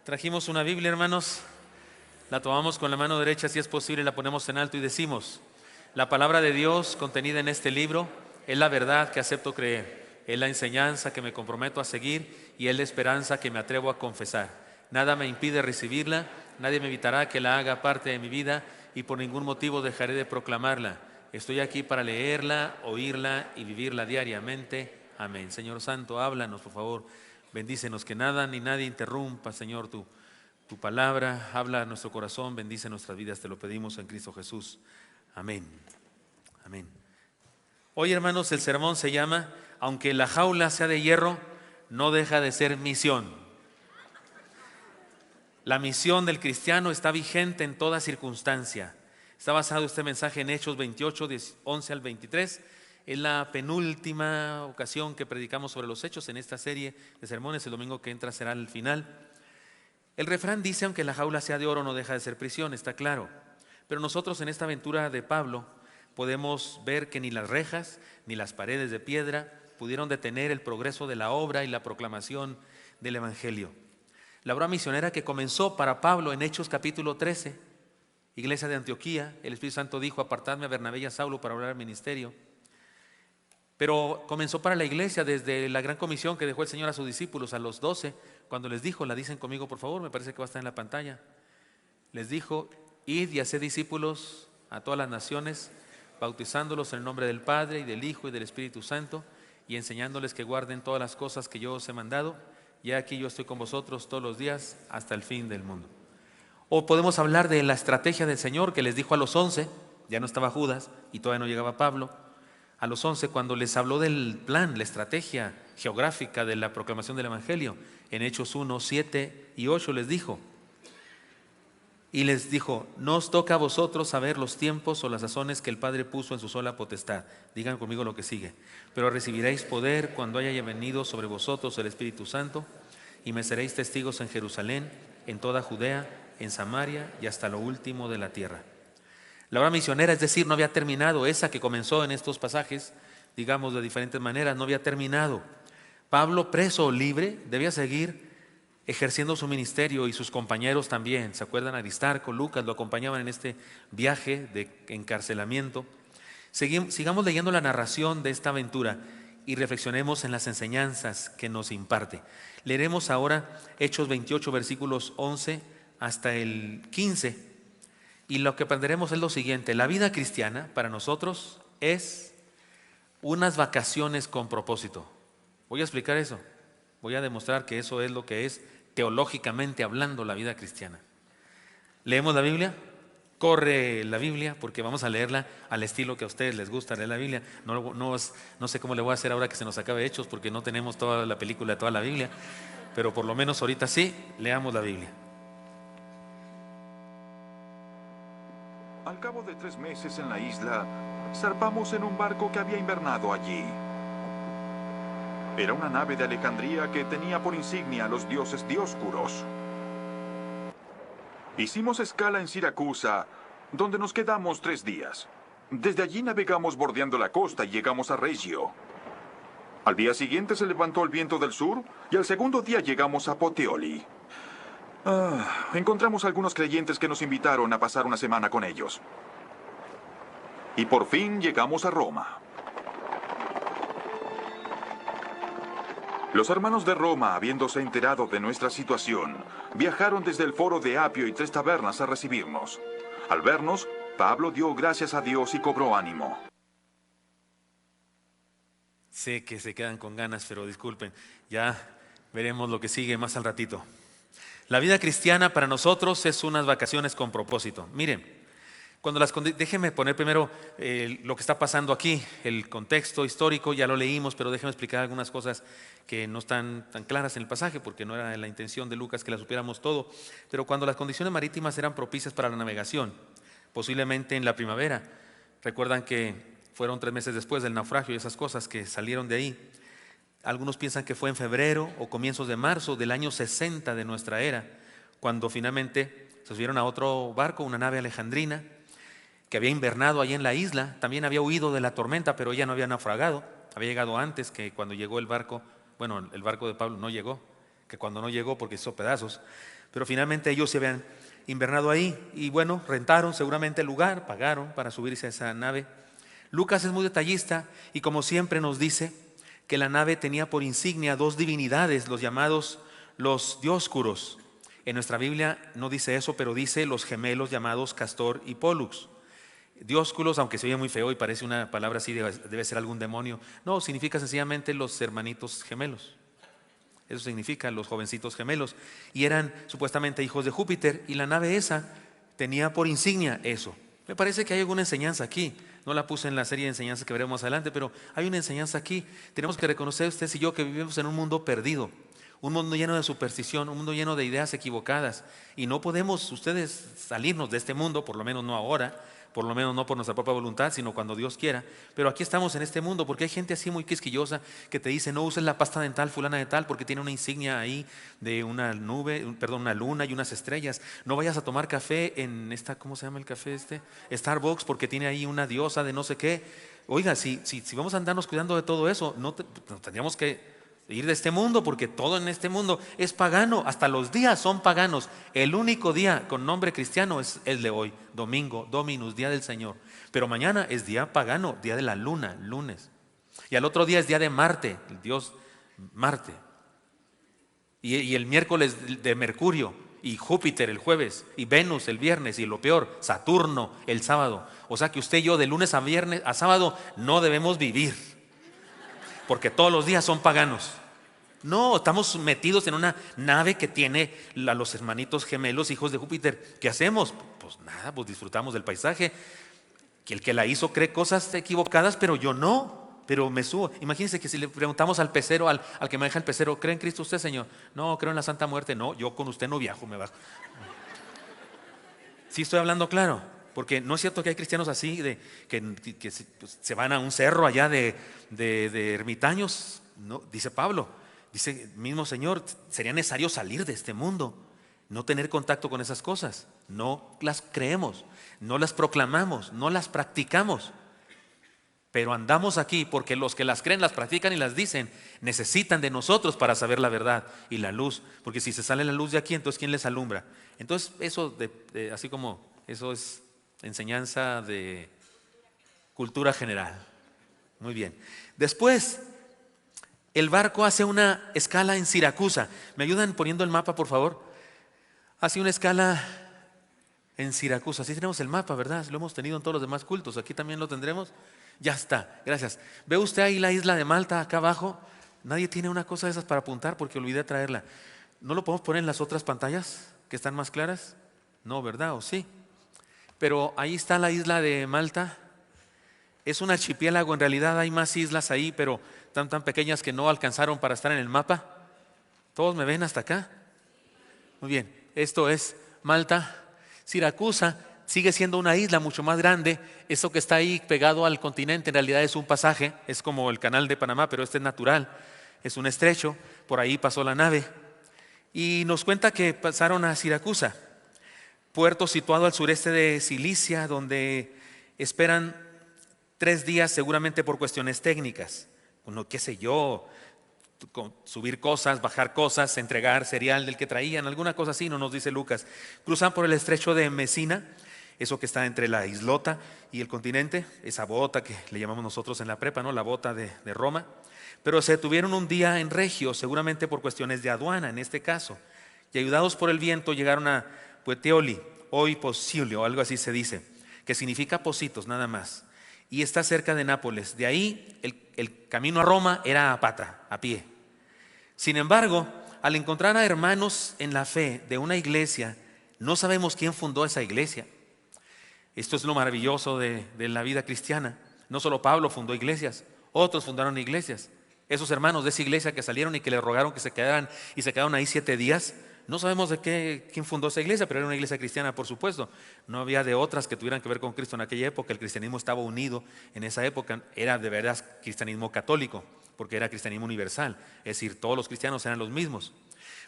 Trajimos una Biblia, hermanos, la tomamos con la mano derecha, si es posible, la ponemos en alto y decimos: la palabra de Dios contenida en este libro es la verdad que acepto creer, es la enseñanza que me comprometo a seguir y es la esperanza que me atrevo a confesar. Nada me impide recibirla, nadie me evitará que la haga parte de mi vida y por ningún motivo dejaré de proclamarla. Estoy aquí para leerla, oírla y vivirla diariamente. Amén. Señor Santo, háblanos, por favor. Bendícenos, que nada ni nadie interrumpa, Señor, tu palabra. Habla a nuestro corazón, bendice nuestras vidas, te lo pedimos en Cristo Jesús. Amén. Amén. Hoy, hermanos, el sermón se llama: aunque la jaula sea de hierro, no deja de ser misión. La misión del cristiano está vigente en toda circunstancia. Está basado este mensaje en Hechos 28, 11 al 23. Es la penúltima ocasión que predicamos sobre los hechos en esta serie de sermones. El domingo que entra será el final. El refrán dice: aunque la jaula sea de oro, no deja de ser prisión, está claro. Pero nosotros en esta aventura de Pablo podemos ver que ni las rejas ni las paredes de piedra pudieron detener el progreso de la obra y la proclamación del Evangelio. La obra misionera que comenzó para Pablo en Hechos capítulo 13, iglesia de Antioquía, el Espíritu Santo dijo: apartadme a Bernabé y a Saulo para obrar el ministerio. Pero comenzó para la iglesia desde la gran comisión que dejó el Señor a sus discípulos, a los 12, cuando les dijo, la dicen conmigo por favor, me parece que va a estar en la pantalla. Les dijo: id y haced discípulos a todas las naciones, bautizándolos en el nombre del Padre y del Hijo y del Espíritu Santo, y enseñándoles que guarden todas las cosas que yo os he mandado. Y aquí yo estoy con vosotros todos los días hasta el fin del mundo. O podemos hablar de la estrategia del Señor que les dijo a los 11, ya no estaba Judas y todavía no llegaba Pablo. A los 11, cuando les habló del plan, la estrategia geográfica de la proclamación del Evangelio, en Hechos 1, 7 y 8 les dijo, no os toca a vosotros saber los tiempos o las sazones que el Padre puso en su sola potestad. Digan conmigo lo que sigue: pero recibiréis poder cuando haya venido sobre vosotros el Espíritu Santo, y me seréis testigos en Jerusalén, en toda Judea, en Samaria y hasta lo último de la tierra. La obra misionera, es decir, no había terminado. Esa que comenzó en estos pasajes, digamos de diferentes maneras, no había terminado. Pablo, preso o libre, debía seguir ejerciendo su ministerio, y sus compañeros también. ¿Se acuerdan? Aristarco, Lucas lo acompañaban en este viaje de encarcelamiento. Sigamos leyendo la narración de esta aventura y reflexionemos en las enseñanzas que nos imparte. Leeremos ahora Hechos 28, versículos 11 hasta el 15. Y lo que aprenderemos es lo siguiente: la vida cristiana para nosotros es unas vacaciones con propósito. Voy a explicar eso. Voy a demostrar que eso es lo que es teológicamente hablando la vida cristiana. ¿Leemos la Biblia? Corre la Biblia, porque vamos a leerla al estilo que a ustedes les gusta leer la Biblia. No sé cómo le voy a hacer ahora que se nos acabe Hechos, porque no tenemos toda la película de toda la Biblia, pero por lo menos ahorita sí, leamos la Biblia. Al cabo de 3 meses en la isla, zarpamos en un barco que había invernado allí. Era una nave de Alejandría que tenía por insignia a los dioses Dioscuros. Hicimos escala en Siracusa, donde nos quedamos 3 días. Desde allí navegamos bordeando la costa y llegamos a Regio. Al día siguiente se levantó el viento del sur y al segundo día llegamos a Puteoli. Encontramos algunos creyentes que nos invitaron a pasar una semana con ellos. Y por fin llegamos a Roma. Los hermanos de Roma, habiéndose enterado de nuestra situación, viajaron desde el foro de Apio y 3 tabernas a recibirnos. Al vernos, Pablo dio gracias a Dios y cobró ánimo. Sé que se quedan con ganas, pero disculpen, ya veremos lo que sigue más al ratito. La vida cristiana para nosotros es unas vacaciones con propósito. Miren, déjenme poner primero lo que está pasando aquí, el contexto histórico. Ya lo leímos, pero déjenme explicar algunas cosas que no están tan claras en el pasaje, porque no era la intención de Lucas que la supiéramos todo. Pero cuando las condiciones marítimas eran propicias para la navegación, posiblemente en la primavera, recuerdan que fueron 3 meses después del naufragio y esas cosas que salieron de ahí. Algunos piensan que fue en febrero o comienzos de marzo del año 60 de nuestra era, cuando finalmente se subieron a otro barco, una nave alejandrina, que había invernado allí en la isla. También había huido de la tormenta, pero ella no había naufragado. Había llegado antes que cuando llegó el barco. Bueno, el barco de Pablo no llegó, que cuando no llegó porque hizo pedazos. Pero finalmente ellos se habían invernado ahí y bueno, rentaron seguramente el lugar, pagaron para subirse a esa nave. Lucas es muy detallista y como siempre nos dice que la nave tenía por insignia dos divinidades, los llamados los dioscuros. En nuestra Biblia no dice eso, pero dice los gemelos llamados Castor y Pólux. Dioscuros, aunque se oye muy feo y parece una palabra así, debe ser algún demonio. No, significa sencillamente los hermanitos gemelos. Eso significa los jovencitos gemelos. Y eran supuestamente hijos de Júpiter. Y la nave esa tenía por insignia eso. Me parece que hay alguna enseñanza aquí. No la puse en la serie de enseñanzas que veremos más adelante, pero hay una enseñanza aquí. Tenemos que reconocer ustedes y yo que vivimos en un mundo perdido. Un mundo lleno de superstición, un mundo lleno de ideas equivocadas. Y no podemos ustedes salirnos de este mundo, por lo menos no ahora, por lo menos no por nuestra propia voluntad, sino cuando Dios quiera. Pero aquí estamos en este mundo, porque hay gente así muy quisquillosa que te dice, no uses la pasta dental fulana de tal, porque tiene una insignia ahí de una una luna y unas estrellas. No vayas a tomar café en esta, ¿cómo se llama el café este? Starbucks, porque tiene ahí una diosa de no sé qué. Oiga, si vamos a andarnos cuidando de todo eso, no tendríamos que ir de este mundo, porque todo en este mundo es pagano, hasta los días son paganos. El único día con nombre cristiano es el de hoy, domingo, Dominus, día del Señor. Pero mañana es día pagano, día de la luna, lunes. Y al otro día es día de Marte, el dios Marte. Y el miércoles de Mercurio, y Júpiter el jueves, y Venus el viernes, y lo peor, Saturno el sábado. O sea que usted y yo de lunes a sábado no debemos vivir, porque todos los días son paganos. No, estamos metidos en una nave que tiene a los hermanitos gemelos, hijos de Júpiter. ¿Qué hacemos? Pues nada, pues disfrutamos del paisaje. Que el que la hizo cree cosas equivocadas, pero yo no. Pero me subo. Imagínense que si le preguntamos al pecero, al que maneja el pecero, ¿cree en Cristo usted, Señor? No, creo en la Santa Muerte. No, yo con usted no viajo, me bajo. Sí estoy hablando claro. Porque no es cierto que hay cristianos así, que se van a un cerro allá de ermitaños. No, dice Pablo, dice mismo Señor, sería necesario salir de este mundo, no tener contacto con esas cosas. No las creemos, no las proclamamos, no las practicamos. Pero andamos aquí porque los que las creen, las practican y las dicen, necesitan de nosotros para saber la verdad y la luz. Porque si se sale la luz de aquí, entonces ¿quién les alumbra? Entonces eso, así como eso es enseñanza de cultura general. Muy bien. Después, el barco hace una escala en Siracusa. ¿Me ayudan poniendo el mapa, por favor? Hace una escala en Siracusa. Así tenemos el mapa, ¿verdad? Lo hemos tenido en todos los demás cultos. Aquí también lo tendremos. Ya está, gracias. ¿Ve usted ahí la isla de Malta acá abajo? Nadie tiene una cosa de esas para apuntar porque olvidé traerla. ¿No lo podemos poner en las otras pantallas que están más claras? No, ¿verdad? ¿O sí? Pero ahí está la isla de Malta. Es un archipiélago, en realidad hay más islas ahí, pero tan pequeñas que no alcanzaron para estar en el mapa. ¿Todos me ven hasta acá? Muy bien, esto es Malta. Siracusa sigue siendo una isla mucho más grande. Eso que está ahí pegado al continente en realidad es un pasaje, es como el canal de Panamá, pero este es natural, es un estrecho, por ahí pasó la nave. Y nos cuenta que pasaron a Siracusa, puerto situado al sureste de Cilicia, donde esperan 3 días seguramente por cuestiones técnicas. Bueno, qué sé yo, subir cosas, bajar cosas, entregar cereal del que traían, alguna cosa así, no nos dice Lucas. Cruzan por el estrecho de Mesina, eso que está entre la islota y el continente, esa bota que le llamamos nosotros en la prepa, ¿no? La bota de Roma. Pero se detuvieron un día en Regio, seguramente por cuestiones de aduana en este caso. Y ayudados por el viento llegaron a Puteoli, hoy Posilio, algo así se dice, que significa Positos nada más. Y está cerca de Nápoles. De ahí el camino a Roma era a pata, a pie. Sin embargo, al encontrar a hermanos en la fe de una iglesia, no sabemos quién fundó esa iglesia. Esto es lo maravilloso de la vida cristiana. No solo Pablo fundó iglesias, otros fundaron iglesias. Esos hermanos de esa iglesia que salieron y que le rogaron que se quedaran y se quedaron ahí 7 días, no sabemos quién fundó esa iglesia, pero era una iglesia cristiana, por supuesto. No había de otras que tuvieran que ver con Cristo en aquella época. El cristianismo estaba unido en esa época. Era de verdad cristianismo católico, porque era cristianismo universal. Es decir, todos los cristianos eran los mismos.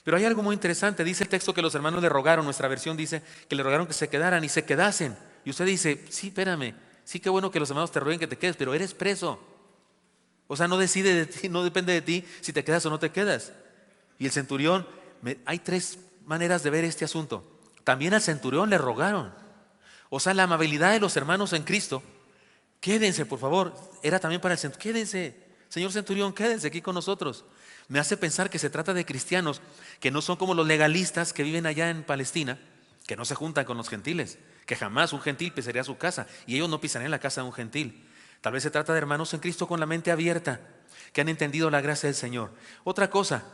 Pero hay algo muy interesante. Dice el texto que los hermanos le rogaron, nuestra versión dice que le rogaron que se quedaran y se quedasen. Y usted dice, sí, espérame, sí, qué bueno que los hermanos te roguen que te quedes, pero eres preso. O sea, no decide de ti, no depende de ti si te quedas o no te quedas. Y el centurión, hay 3 maneras de ver este asunto. También al centurión le rogaron. O sea, la amabilidad de los hermanos en Cristo. Quédense, por favor. Era también para el centurión. Quédense, señor centurión, quédense aquí con nosotros. Me hace pensar que se trata de cristianos que no son como los legalistas que viven allá en Palestina, que no se juntan con los gentiles, que jamás un gentil pisaría su casa y ellos no pisarían la casa de un gentil. Tal vez se trata de hermanos en Cristo con la mente abierta, que han entendido la gracia del Señor. Otra cosa,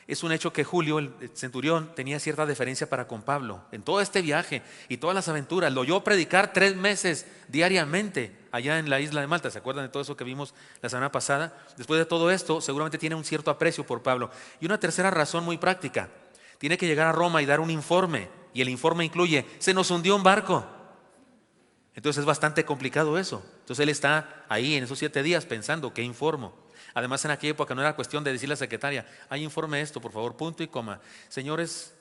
es un hecho que Julio, el centurión, tenía cierta deferencia para con Pablo. En todo este viaje y todas las aventuras, lo oyó predicar 3 meses diariamente allá en la isla de Malta. ¿Se acuerdan de todo eso que vimos la semana pasada? Después de todo esto, seguramente tiene un cierto aprecio por Pablo. Y una tercera razón muy práctica. Tiene que llegar a Roma y dar un informe. Y el informe incluye, se nos hundió un barco. Entonces es bastante complicado eso. Entonces él está ahí en esos 7 días pensando, ¿qué informo? Además, en aquella época no era cuestión de decirle a la secretaria, hay informe esto, por favor, punto y coma. Señores,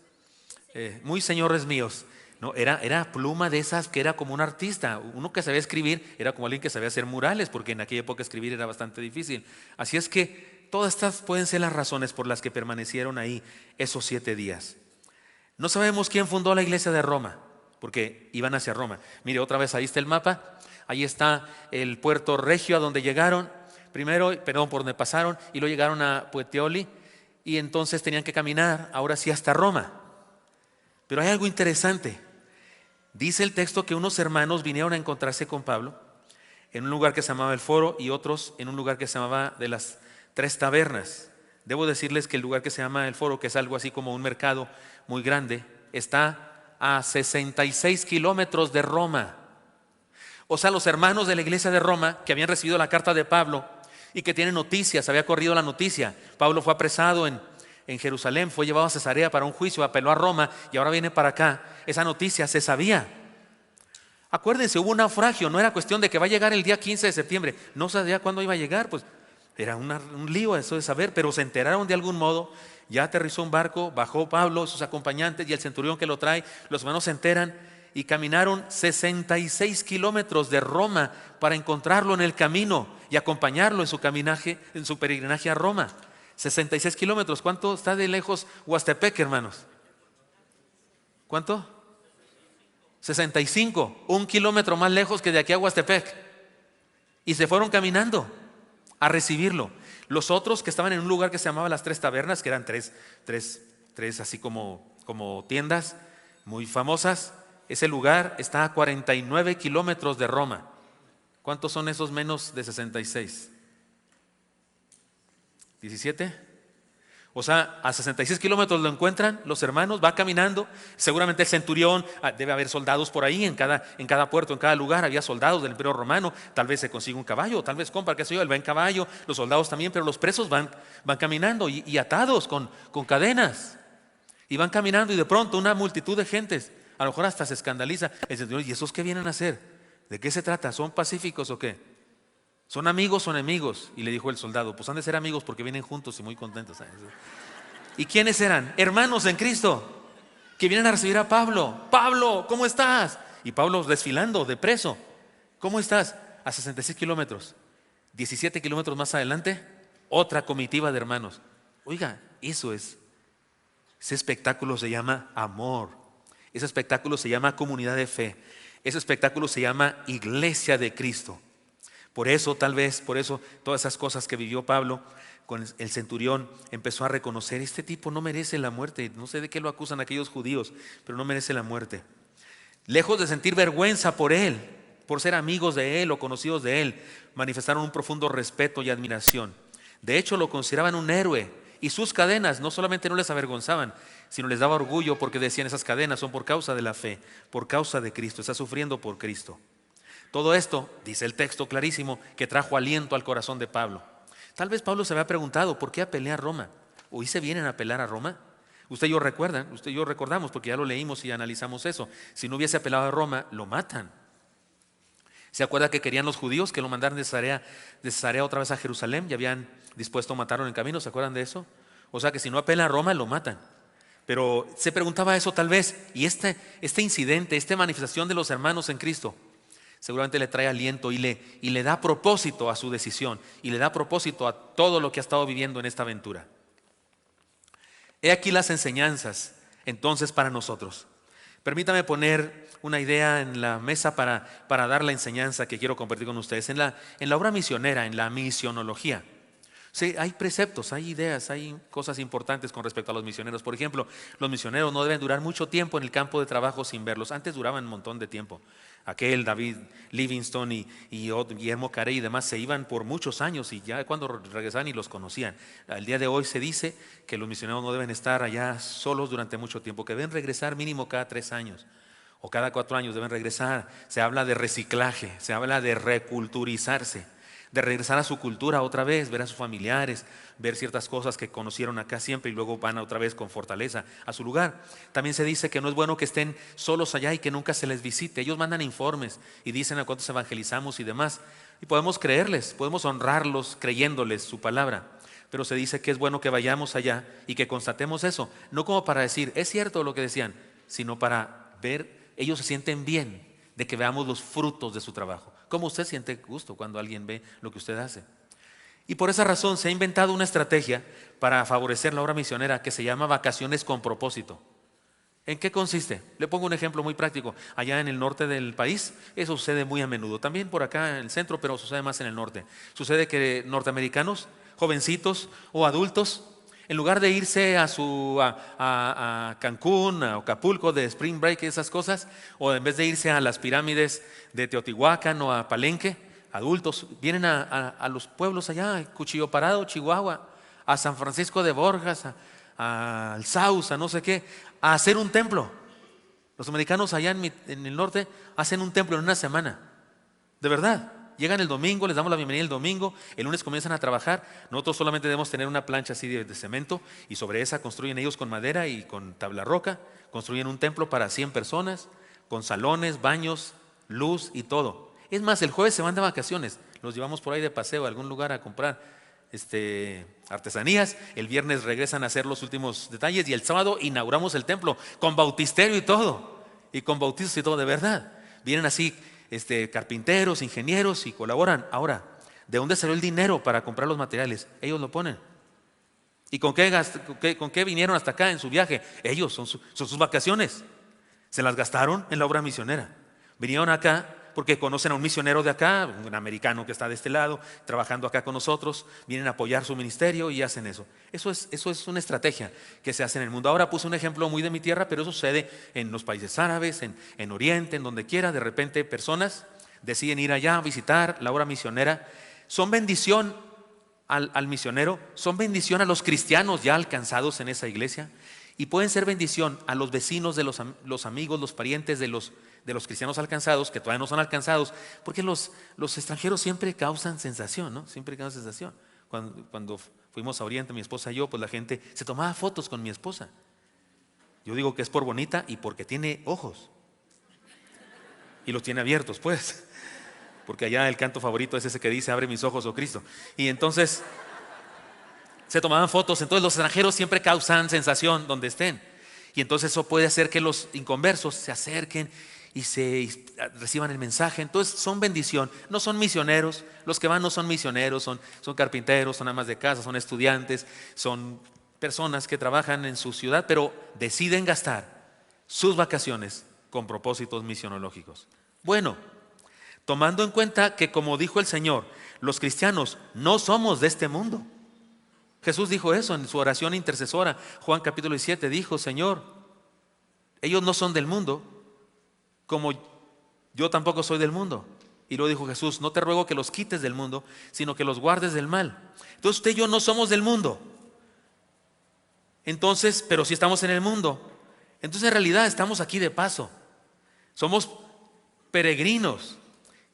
muy señores míos. No, era pluma de esas que era como un artista. Uno que sabía escribir era como alguien que sabía hacer murales, porque en aquella época escribir era bastante difícil. Así es que todas estas pueden ser las razones por las que permanecieron ahí esos 7 días. No sabemos quién fundó la iglesia de Roma, porque iban hacia Roma. Mire, otra vez ahí está el mapa. Ahí está el puerto Regio a donde llegaron. Por donde pasaron y luego llegaron a Puteoli y entonces tenían que caminar, ahora sí, hasta Roma. Pero hay algo interesante. Dice el texto que unos hermanos vinieron a encontrarse con Pablo en un lugar que se llamaba el Foro y otros en un lugar que se llamaba de las 3 tabernas. Debo decirles que el lugar que se llama el Foro, que es algo así como un mercado muy grande, está a 66 kilómetros de Roma. O sea, los hermanos de la iglesia de Roma que habían recibido la carta de Pablo y que tienen noticias, había corrido la noticia. Pablo fue apresado en Jerusalén, fue llevado a Cesarea para un juicio, apeló a Roma y ahora viene para acá. Esa noticia se sabía. Acuérdense, hubo un naufragio, no era cuestión de que va a llegar el día 15 de septiembre. No sabía cuándo iba a llegar, pues era un lío eso de saber, pero se enteraron de algún modo. Ya aterrizó un barco, bajó Pablo, sus acompañantes y el centurión que lo trae. Los hermanos se enteran y caminaron 66 kilómetros de Roma para encontrarlo en el camino y acompañarlo en su caminaje, en su peregrinaje a Roma. 66 kilómetros. ¿Cuánto está de lejos Huastepec, hermanos? ¿Cuánto? 65. 1 kilómetro más lejos que de aquí a Huastepec. Y se fueron caminando a recibirlo. Los otros que estaban en un lugar que se llamaba las 3 tabernas, que eran tres así como tiendas muy famosas. Ese lugar está a 49 kilómetros de Roma. ¿Cuántos son esos menos de 66? ¿17? O sea, a 66 kilómetros lo encuentran los hermanos, va caminando. Seguramente el centurión, debe haber soldados por ahí, en cada puerto, en cada lugar había soldados del Imperio Romano. Tal vez se consigue un caballo, tal vez compra, qué sé yo, él va en caballo, los soldados también, pero los presos van caminando y atados con cadenas. Y van caminando y de pronto una multitud de gentes, a lo mejor hasta se escandaliza el centurión. ¿Y esos qué vienen a hacer? ¿De qué se trata? ¿Son pacíficos o qué? ¿Son amigos o enemigos? Y le dijo el soldado, pues han de ser amigos porque vienen juntos y muy contentos. ¿Y quiénes eran? Hermanos en Cristo, que vienen a recibir a Pablo. Pablo, ¿cómo estás? Y Pablo desfilando de preso. ¿Cómo estás? A 66 kilómetros. 17 kilómetros más adelante, otra comitiva de hermanos. Oiga, eso es. Ese espectáculo se llama amor. Ese espectáculo se llama comunidad de fe. Ese espectáculo se llama iglesia de Cristo. Por eso, todas esas cosas que vivió Pablo con el centurión, empezó a reconocer, este tipo no merece la muerte. No sé de qué lo acusan aquellos judíos, pero no merece la muerte. Lejos de sentir vergüenza por él, por ser amigos de él o conocidos de él, manifestaron un profundo respeto y admiración. De hecho, lo consideraban un héroe. Y sus cadenas no solamente no les avergonzaban, sino les daba orgullo, porque decían, esas cadenas son por causa de la fe, por causa de Cristo, está sufriendo por Cristo. Todo esto, dice el texto clarísimo, que trajo aliento al corazón de Pablo. Tal vez Pablo se había preguntado, ¿por qué apelé a Roma? ¿Hoy se vienen a apelar a Roma? Usted y yo recordamos, porque ya lo leímos y analizamos eso. Si no hubiese apelado a Roma, lo matan. ¿Se acuerda que querían los judíos que lo mandaran de Cesarea otra vez a Jerusalén? Ya habían dispuesto a matarlo en el camino, ¿se acuerdan de eso? O sea que si no apela a Roma, lo matan. Pero se preguntaba eso tal vez, y este incidente, esta manifestación de los hermanos en Cristo, seguramente le trae aliento y le da propósito a su decisión, y le da propósito a todo lo que ha estado viviendo en esta aventura. He aquí las enseñanzas entonces para nosotros. Permítame poner una idea en la mesa para dar la enseñanza que quiero compartir con ustedes. En la obra misionera, en la misionología, sí, hay preceptos, hay ideas, hay cosas importantes con respecto a los misioneros. Por ejemplo, los misioneros no deben durar mucho tiempo en el campo de trabajo sin verlos. Antes duraban un montón de tiempo. David Livingstone y Guillermo Carey y demás se iban por muchos años y ya cuando regresaban y los conocían. Al día de hoy se dice que los misioneros no deben estar allá solos durante mucho tiempo, que deben regresar mínimo cada 3 años o cada 4 años deben regresar. Se habla de reciclaje, se habla de reculturizarse, de regresar a su cultura otra vez, ver a sus familiares, ver ciertas cosas que conocieron acá siempre y luego van otra vez con fortaleza a su lugar. También se dice que no es bueno que estén solos allá y que nunca se les visite. Ellos mandan informes y dicen a cuántos evangelizamos y demás. Y podemos creerles, podemos honrarlos creyéndoles su palabra. Pero se dice que es bueno que vayamos allá y que constatemos eso. No como para decir, es cierto lo que decían, sino para ver, ellos se sienten bien de que veamos los frutos de su trabajo. ¿Cómo usted siente gusto cuando alguien ve lo que usted hace? Y por esa razón se ha inventado una estrategia para favorecer la obra misionera que se llama vacaciones con propósito. ¿En qué consiste? Le pongo un ejemplo muy práctico. Allá en el norte del país, eso sucede muy a menudo. También por acá en el centro, pero sucede más en el norte. Sucede que norteamericanos, jovencitos o adultos, en lugar de irse a Cancún, a Acapulco de Spring Break, esas cosas, o en vez de irse a las pirámides de Teotihuacán o a Palenque, adultos vienen a los pueblos allá, Cuchillo Parado, Chihuahua, a San Francisco de Borjas, al Sauce, a no sé qué, a hacer un templo. Los americanos allá en el norte hacen un templo en una semana, de verdad. Llegan el domingo, les damos la bienvenida el domingo, el lunes comienzan a trabajar. Nosotros solamente debemos tener una plancha así de cemento y sobre esa construyen ellos con madera y con tabla roca, construyen un templo para 100 personas, con salones, baños, luz y todo. Es más, el jueves se van de vacaciones, los llevamos por ahí de paseo a algún lugar a comprar artesanías, el viernes regresan a hacer los últimos detalles y el sábado inauguramos el templo con bautisterio y todo, y con bautizos y todo, de verdad. Vienen así carpinteros, ingenieros y colaboran. Ahora, ¿de dónde salió el dinero para comprar los materiales? Ellos lo ponen. ¿Y con qué vinieron hasta acá en su viaje? Ellos, son sus vacaciones. Se las gastaron en la obra misionera. Vinieron acá porque conocen a un misionero de acá, un americano que está de este lado, trabajando acá con nosotros, vienen a apoyar su ministerio y hacen eso. Eso es una estrategia que se hace en el mundo. Ahora puse un ejemplo muy de mi tierra, pero eso sucede en los países árabes, en Oriente, en donde quiera. De repente personas deciden ir allá a visitar la obra misionera. Son bendición al misionero, son bendición a los cristianos ya alcanzados en esa iglesia y pueden ser bendición a los vecinos de los amigos, los parientes de los cristianos alcanzados, que todavía no son alcanzados, porque los extranjeros siempre causan sensación, ¿no? Siempre causan sensación. Cuando fuimos a Oriente, mi esposa y yo, pues la gente se tomaba fotos con mi esposa. Yo digo que es por bonita y porque tiene ojos. Y los tiene abiertos, pues. Porque allá el canto favorito es ese que dice, abre mis ojos, oh Cristo. Y entonces se tomaban fotos. Entonces los extranjeros siempre causan sensación donde estén. Y entonces eso puede hacer que los inconversos se acerquen y reciban el mensaje. Entonces son bendición. No son misioneros. Los que van no son misioneros, son carpinteros, son amas de casa, son estudiantes, son personas que trabajan en su ciudad, pero deciden gastar sus vacaciones con propósitos misionológicos. Bueno, tomando en cuenta que, como dijo el Señor, los cristianos no somos de este mundo. Jesús dijo eso en su oración intercesora. Juan capítulo 17 dijo, Señor, ellos no son del mundo, como yo tampoco soy del mundo. Y luego dijo Jesús, no te ruego que los quites del mundo, sino que los guardes del mal. Entonces usted y yo no somos del mundo. Entonces, pero si estamos en el mundo, entonces en realidad estamos aquí de paso. Somos peregrinos.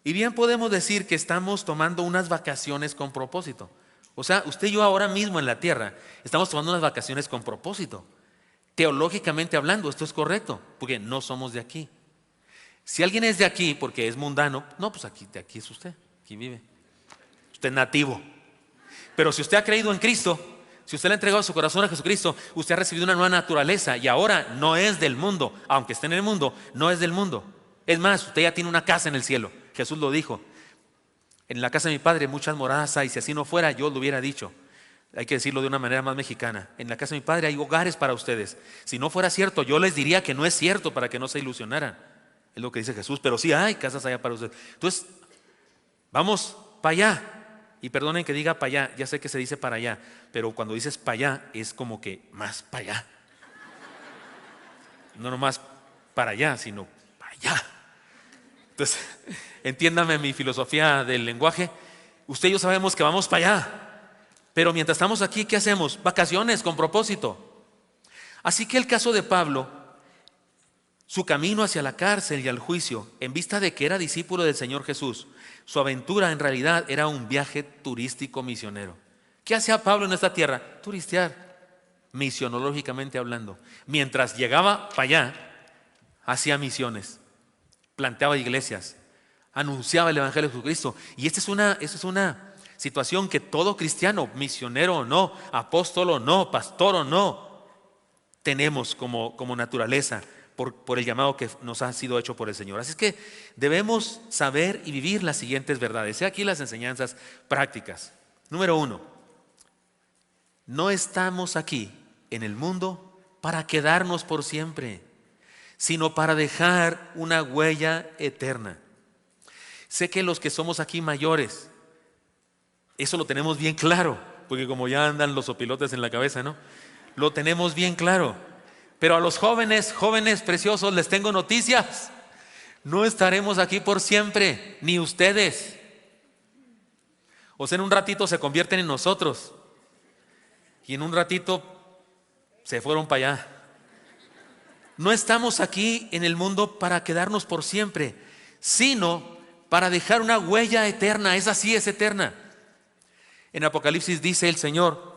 Y bien podemos decir que estamos tomando unas vacaciones con propósito. O sea, usted y yo ahora mismo en la tierra estamos tomando unas vacaciones con propósito. Teológicamente hablando, esto es correcto, porque no somos de aquí. Si alguien es de aquí porque es mundano, no, pues de aquí es usted, aquí vive. Usted es nativo. Pero si usted ha creído en Cristo, si usted le ha entregado su corazón a Jesucristo, usted ha recibido una nueva naturaleza y ahora no es del mundo, aunque esté en el mundo, no es del mundo. Es más, usted ya tiene una casa en el cielo. Jesús lo dijo. En la casa de mi Padre muchas moradas hay, si así no fuera yo lo hubiera dicho. Hay que decirlo de una manera más mexicana. En la casa de mi padre hay hogares para ustedes. Si no fuera cierto, yo les diría que no es cierto para que no se ilusionaran. Es lo que dice Jesús, pero sí hay casas allá para ustedes. Entonces, vamos para allá. Y perdonen que diga para allá, ya sé que se dice para allá, pero cuando dices para allá es como que más para allá. No nomás para allá, sino para allá. Entonces, entiéndame mi filosofía del lenguaje. Usted y yo sabemos que vamos para allá. Pero mientras estamos aquí, ¿qué hacemos? Vacaciones con propósito. Así que el caso de Pablo, su camino hacia la cárcel y al juicio, en vista de que era discípulo del Señor Jesús, su aventura en realidad era un viaje turístico misionero. ¿Qué hacía Pablo en esta tierra? Turistear, misionológicamente hablando. Mientras llegaba para allá, hacía misiones, planteaba iglesias, anunciaba el Evangelio de Jesucristo. Y esta es una situación que todo cristiano, misionero o no, apóstol o no, pastor o no, tenemos como naturaleza por el llamado que nos ha sido hecho por el Señor. Así es que debemos saber y vivir las siguientes verdades. He aquí las enseñanzas prácticas. Número 1, no estamos aquí en el mundo para quedarnos por siempre, sino para dejar una huella eterna. Sé que los que somos aquí mayores, eso lo tenemos bien claro, porque como ya andan los opilotes en la cabeza, ¿no? Lo tenemos bien claro. Pero a los jóvenes preciosos, les tengo noticias. No estaremos aquí por siempre, ni ustedes. O sea, en un ratito se convierten en nosotros. Y en un ratito se fueron para allá. No estamos aquí en el mundo para quedarnos por siempre, sino para dejar una huella eterna. Esa sí es eterna. En Apocalipsis dice el Señor,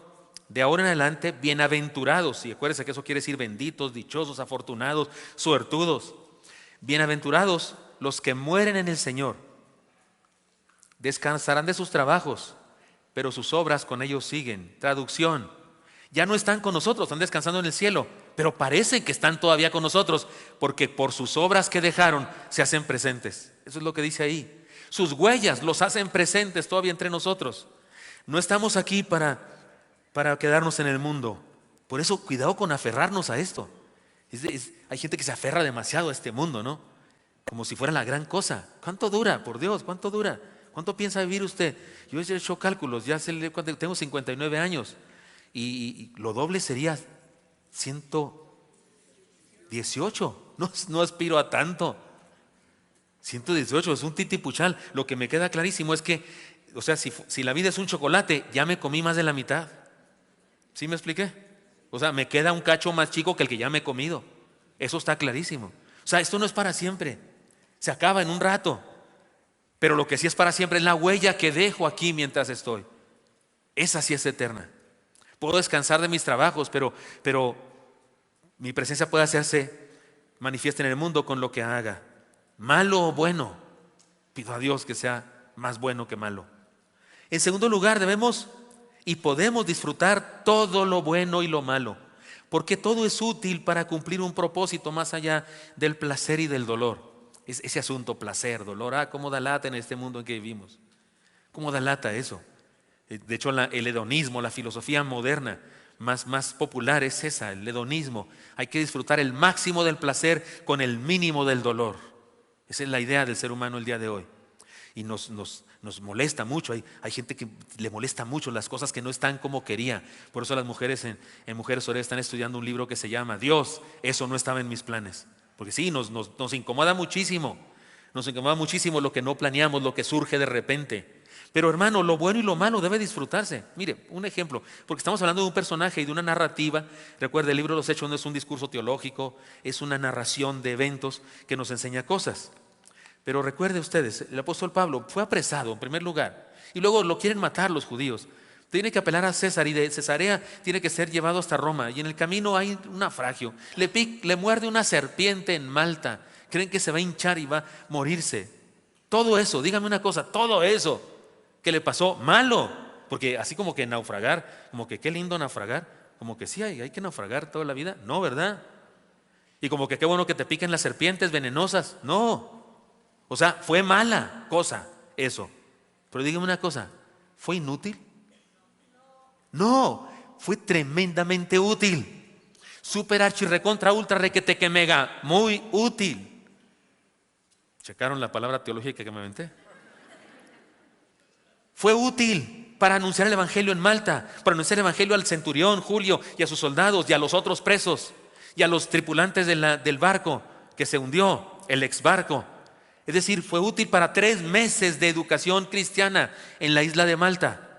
de ahora en adelante, bienaventurados, y acuérdense que eso quiere decir benditos, dichosos, afortunados, suertudos. Bienaventurados los que mueren en el Señor. Descansarán de sus trabajos, pero sus obras con ellos siguen. Traducción, ya no están con nosotros, están descansando en el cielo, pero parece que están todavía con nosotros, porque por sus obras que dejaron se hacen presentes. Eso es lo que dice ahí. Sus huellas los hacen presentes todavía entre nosotros. No estamos aquí para quedarnos en el mundo. Por eso, cuidado con aferrarnos a esto. Hay gente que se aferra demasiado a este mundo, ¿no? Como si fuera la gran cosa. ¿Cuánto dura? Por Dios, ¿cuánto dura? ¿Cuánto piensa vivir usted? Yo he hecho cálculos, ya tengo 59 años. Y lo doble sería 118. No aspiro a tanto. 118 es un titipuchal. Lo que me queda clarísimo es que, o sea, si la vida es un chocolate, ya me comí más de la mitad. ¿Sí me expliqué? O sea, me queda un cacho más chico que el que ya me he comido. Eso está clarísimo. O sea, esto no es para siempre. Se acaba en un rato. Pero lo que sí es para siempre es la huella que dejo aquí mientras estoy. Esa sí es eterna. Puedo descansar de mis trabajos, pero mi presencia puede hacerse manifiesta en el mundo con lo que haga. Malo o bueno, pido a Dios que sea más bueno que malo. En segundo lugar, debemos y podemos disfrutar todo lo bueno y lo malo, porque todo es útil para cumplir un propósito más allá del placer y del dolor. Ese asunto, placer, dolor, cómo da lata en este mundo en que vivimos. ¿Cómo da lata eso? De hecho, el hedonismo, la filosofía moderna más popular es esa, el hedonismo. Hay que disfrutar el máximo del placer con el mínimo del dolor. Esa es la idea del ser humano el día de hoy. Y nos molesta mucho, hay gente que le molesta mucho las cosas que no están como quería. Por eso las mujeres en Mujeres Oreas están estudiando un libro que se llama Dios, eso no estaba en mis planes. Porque sí, nos incomoda muchísimo. Nos incomoda muchísimo lo que no planeamos, lo que surge de repente. Pero hermano, lo bueno y lo malo debe disfrutarse. Mire, un ejemplo, porque estamos hablando de un personaje y de una narrativa. Recuerde, el libro de los Hechos no es un discurso teológico, es una narración de eventos que nos enseña cosas. Pero recuerde ustedes, el apóstol Pablo fue apresado en primer lugar y luego lo quieren matar los judíos. Tiene que apelar a César y de Cesarea tiene que ser llevado hasta Roma. Y en el camino hay un naufragio. Le muerde una serpiente en Malta. Creen que se va a hinchar y va a morirse. Todo eso, dígame una cosa, todo eso que le pasó, malo. Porque así como que naufragar, como que qué lindo naufragar, como que sí hay que naufragar toda la vida. No, ¿verdad? Y como que qué bueno que te piquen las serpientes venenosas. No. O sea, fue mala cosa eso. Pero dígame una cosa, ¿fue inútil? No, fue tremendamente útil. Super archi recontra ultra requete que mega, muy útil. ¿Checaron la palabra teológica que me inventé? Fue útil para anunciar el evangelio en Malta, para anunciar el evangelio al centurión Julio y a sus soldados y a los otros presos y a los tripulantes del barco que se hundió, el ex barco. Es decir, fue útil para 3 meses de educación cristiana en la isla de Malta.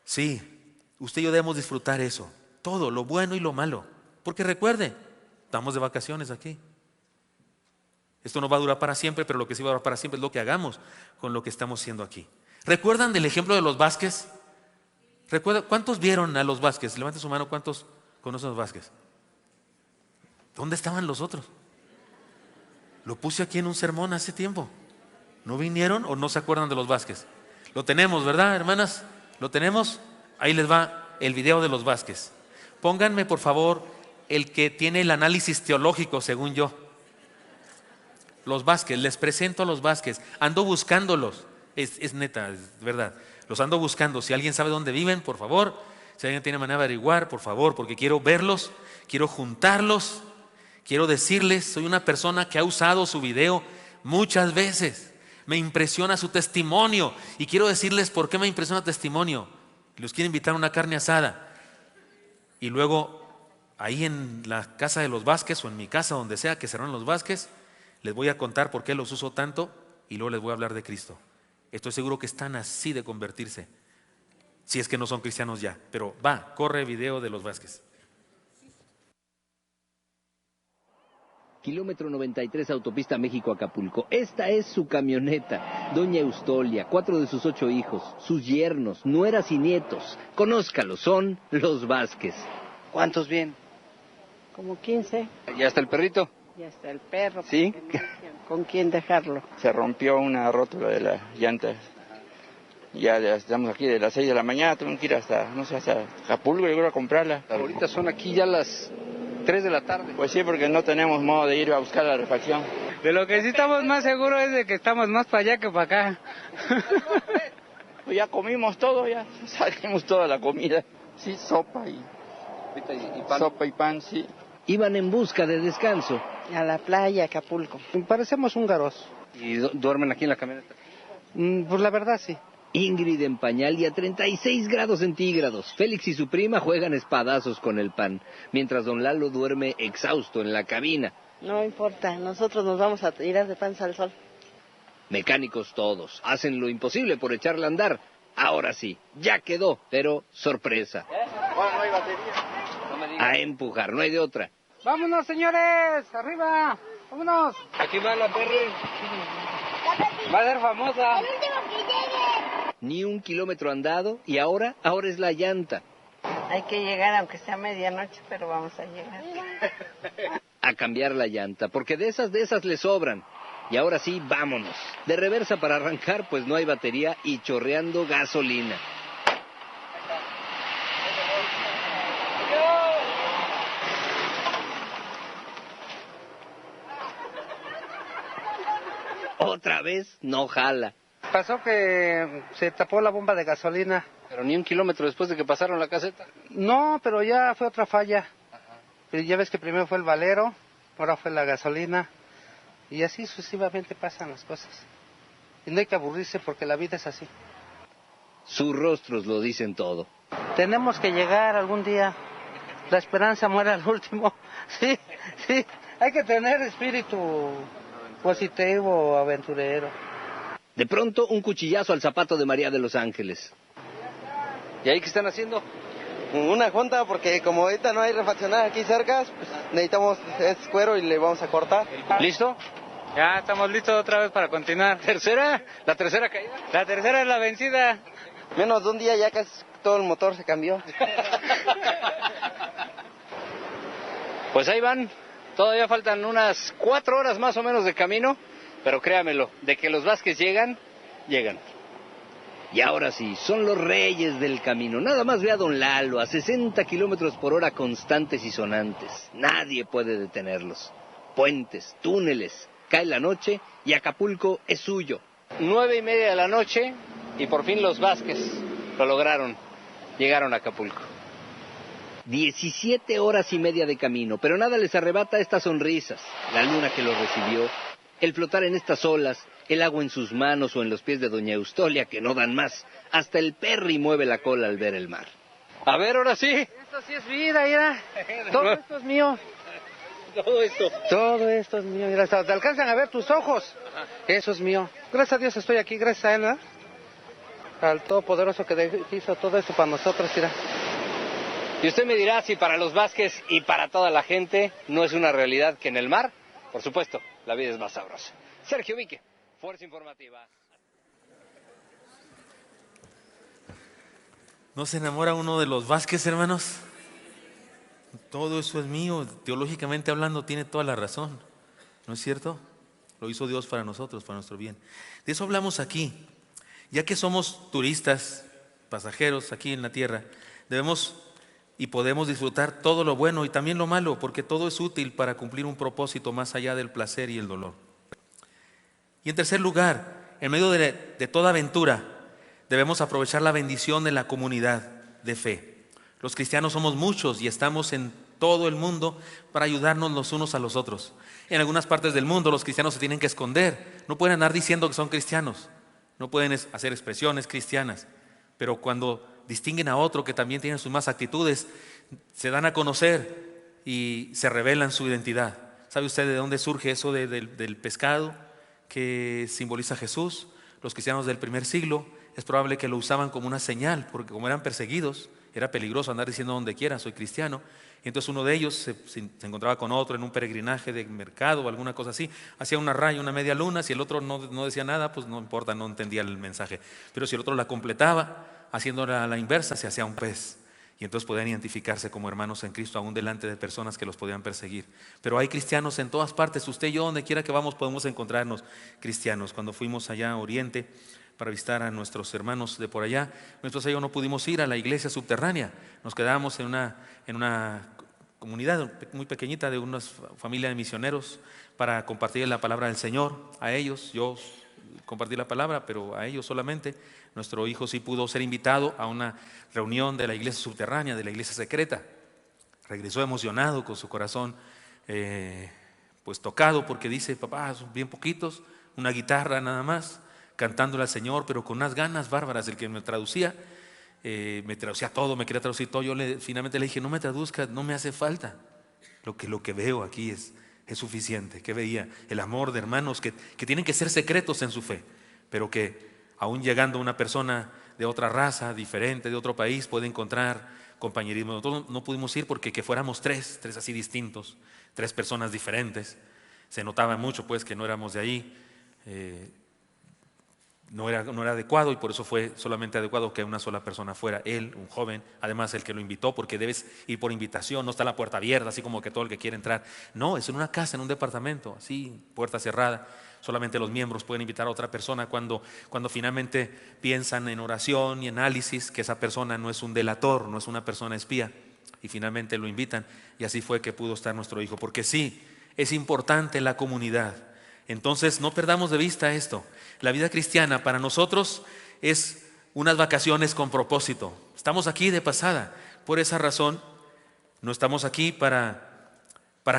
Sí, usted y yo debemos disfrutar eso, todo, lo bueno y lo malo. Porque recuerde, estamos de vacaciones aquí. Esto no va a durar para siempre, pero lo que sí va a durar para siempre es lo que hagamos con lo que estamos haciendo aquí. ¿Recuerdan del ejemplo de los Vázquez? ¿Cuántos vieron a los Vázquez? Levante su mano, ¿cuántos conocen a los Vázquez? ¿Dónde estaban los otros? Lo puse aquí en un sermón hace tiempo. ¿No vinieron o no se acuerdan de los Vázquez? Lo tenemos, ¿verdad, hermanas? ¿Lo tenemos? Ahí les va el video de los Vázquez. Pónganme, por favor, el que tiene el análisis teológico, según yo. Los Vázquez, les presento a los Vázquez. Ando buscándolos. Es neta, es verdad. Los ando buscando. Si alguien sabe dónde viven, por favor. Si alguien tiene manera de averiguar, por favor, porque quiero verlos, quiero juntarlos. Quiero decirles, soy una persona que ha usado su video muchas veces. Me impresiona su testimonio. Y quiero decirles por qué me impresiona el testimonio. Los quiero invitar a una carne asada. Y luego, ahí en la casa de los Vázquez o en mi casa, donde sea que se reúnan los Vázquez, les voy a contar por qué los uso tanto y luego les voy a hablar de Cristo. Estoy seguro que están así de convertirse, si es que no son cristianos ya. Pero corre video de los Vázquez. Kilómetro 93, autopista México-Acapulco. Esta es su camioneta. Doña Eustolia, 4 de sus 8 hijos, sus yernos, nueras y nietos. Conózcalos, son los Vázquez. ¿Cuántos bien? Como 15. ¿Y hasta el perrito? Y hasta el perro. ¿Sí? ¿Con quién dejarlo? Se rompió una rótula de la llanta. Ya estamos aquí de las 6 de la mañana, tengo que ir hasta Acapulco, yo creo, a comprarla. Ahorita son aquí ya las 3 de la tarde. Pues sí, porque no tenemos modo de ir a buscar la refacción. De lo que sí estamos más seguros es de que estamos más para allá que para acá. Pues ya comimos todo, ya salimos toda la comida. Sí, sopa y pan. Sopa y pan, sí. Iban en busca de descanso. A la playa, Acapulco. Parecemos húngaros. ¿Y duermen aquí en la camioneta? Pues la verdad sí. Ingrid en pañal y a 36 grados centígrados. Félix y su prima juegan espadazos con el pan, mientras don Lalo duerme exhausto en la cabina. No importa, nosotros nos vamos a tirar de panza al sol. Mecánicos todos, hacen lo imposible por echarla a andar. Ahora sí, ya quedó, pero sorpresa. Bueno, no hay batería. A empujar, no hay de otra. ¡Vámonos, señores! ¡Arriba! ¡Vámonos! Aquí va la perri. Va a ser famosa. Ni un kilómetro andado y ahora es la llanta. Hay que llegar aunque sea medianoche, pero vamos a llegar. A cambiar la llanta, porque de esas le sobran. Y ahora sí, vámonos. De reversa para arrancar, pues no hay batería y chorreando gasolina. Otra vez no jala. Pasó que se tapó la bomba de gasolina. Pero ni un kilómetro después de que pasaron la caseta. No, pero ya fue otra falla. Pero ya ves que primero fue el valero, ahora fue la gasolina. Y así sucesivamente pasan las cosas. Y no hay que aburrirse porque la vida es así. Sus rostros lo dicen todo. Tenemos que llegar algún día. La esperanza muere al último. Sí, sí. Hay que tener espíritu positivo, aventurero. De pronto, un cuchillazo al zapato de María de los Ángeles. ¿Y ahí qué están haciendo? Una junta porque como ahorita no hay refaccionada aquí cerca, pues necesitamos este cuero y le vamos a cortar. ¿Listo? Ya estamos listos otra vez para continuar. ¿Tercera? ¿La tercera caída? La tercera es la vencida. Menos de un día ya casi todo el motor se cambió. Pues ahí van. Todavía faltan unas 4 horas más o menos de camino. Pero créamelo, de que los Vázquez llegan, llegan. Y ahora sí, son los reyes del camino. Nada más ve a don Lalo a 60 kilómetros por hora constantes y sonantes. Nadie puede detenerlos. Puentes, túneles, cae la noche y Acapulco es suyo. 9:30 de la noche y por fin los Vázquez Lo lograron. Llegaron a Acapulco. 17 horas y media de camino, pero nada les arrebata estas sonrisas. La luna que los recibió, el flotar en estas olas, el agua en sus manos o en los pies de doña Eustolia, que no dan más. Hasta el perri mueve la cola al ver el mar. A ver, ahora sí. Esto sí es vida, mira. Todo esto es mío. Todo esto. Todo esto es mío. Mira, hasta te alcanzan a ver tus ojos. Eso es mío. Gracias a Dios estoy aquí, gracias a Él, ¿verdad? Al Todopoderoso que hizo todo esto para nosotros, mira. Y usted me dirá si para los Vázquez y para toda la gente no es una realidad que en el mar, por supuesto, la vida es más sabrosa. Sergio Vique, Fuerza Informativa. ¿No se enamora uno de los Vázquez, hermanos? Todo eso es mío. Teológicamente hablando, tiene toda la razón. ¿No es cierto? Lo hizo Dios para nosotros, para nuestro bien. De eso hablamos aquí. Ya que somos turistas, pasajeros aquí en la tierra, debemos y podemos disfrutar todo lo bueno y también lo malo, porque todo es útil para cumplir un propósito más allá del placer y el dolor. Y en tercer lugar, en medio de toda aventura, debemos aprovechar la bendición de la comunidad de fe. Los cristianos somos muchos y estamos en todo el mundo para ayudarnos los unos a los otros. En algunas partes del mundo los cristianos se tienen que esconder, no pueden andar diciendo que son cristianos, no pueden hacer expresiones cristianas, pero cuando distinguen a otro que también tiene sus más actitudes, se dan a conocer y se revelan su identidad. ¿Sabe usted de dónde surge eso del pescado que simboliza a Jesús? Los cristianos del primer siglo es probable que lo usaban como una señal, porque como eran perseguidos, era peligroso andar diciendo donde quiera, soy cristiano. Y entonces uno de ellos se encontraba con otro en un peregrinaje de mercado o alguna cosa así, hacía una raya, una media luna, si el otro no decía nada, pues no importa, no entendía el mensaje. Pero si el otro la completaba, haciéndola a la inversa, se hacía un pez. Y entonces podían identificarse como hermanos en Cristo, aún delante de personas que los podían perseguir. Pero hay cristianos en todas partes, usted y yo, donde quiera que vamos, podemos encontrarnos cristianos. Cuando fuimos allá a Oriente para visitar a nuestros hermanos de por allá, nosotros y yo no pudimos ir a la iglesia subterránea, nos quedábamos en una comunidad muy pequeñita de una familia de misioneros para compartir la palabra del Señor a ellos. Yo compartí la palabra, pero a ellos solamente. Nuestro hijo sí pudo ser invitado a una reunión de la iglesia subterránea, de la iglesia secreta. Regresó emocionado, con su corazón pues tocado, porque dice: papá, son bien poquitos, una guitarra nada más, cantándole al Señor, pero con unas ganas bárbaras. El que me traducía todo, me quería traducir todo. Yo finalmente le dije: no me traduzca, no me hace falta. Lo que veo aquí es suficiente. Que veía el amor de hermanos que tienen que ser secretos en su fe, pero que aún llegando una persona de otra raza, diferente, de otro país, puede encontrar compañerismo. Nosotros no pudimos ir porque que fuéramos tres así distintos, tres personas diferentes. Se notaba mucho pues que no éramos de ahí. No era adecuado, y por eso fue solamente adecuado que una sola persona fuera, él, un joven, además el que lo invitó, porque debes ir por invitación, no está la puerta abierta, así como que todo el que quiere entrar. No, es en una casa, en un departamento, así, puerta cerrada. Solamente los miembros pueden invitar a otra persona cuando finalmente piensan en oración y análisis, que esa persona no es un delator, no es una persona espía, y finalmente lo invitan. Y así fue que pudo estar nuestro hijo, porque sí, es importante la comunidad. Entonces no perdamos de vista esto. La vida cristiana para nosotros es unas vacaciones con propósito. Estamos aquí de pasada. Por esa razón no estamos aquí para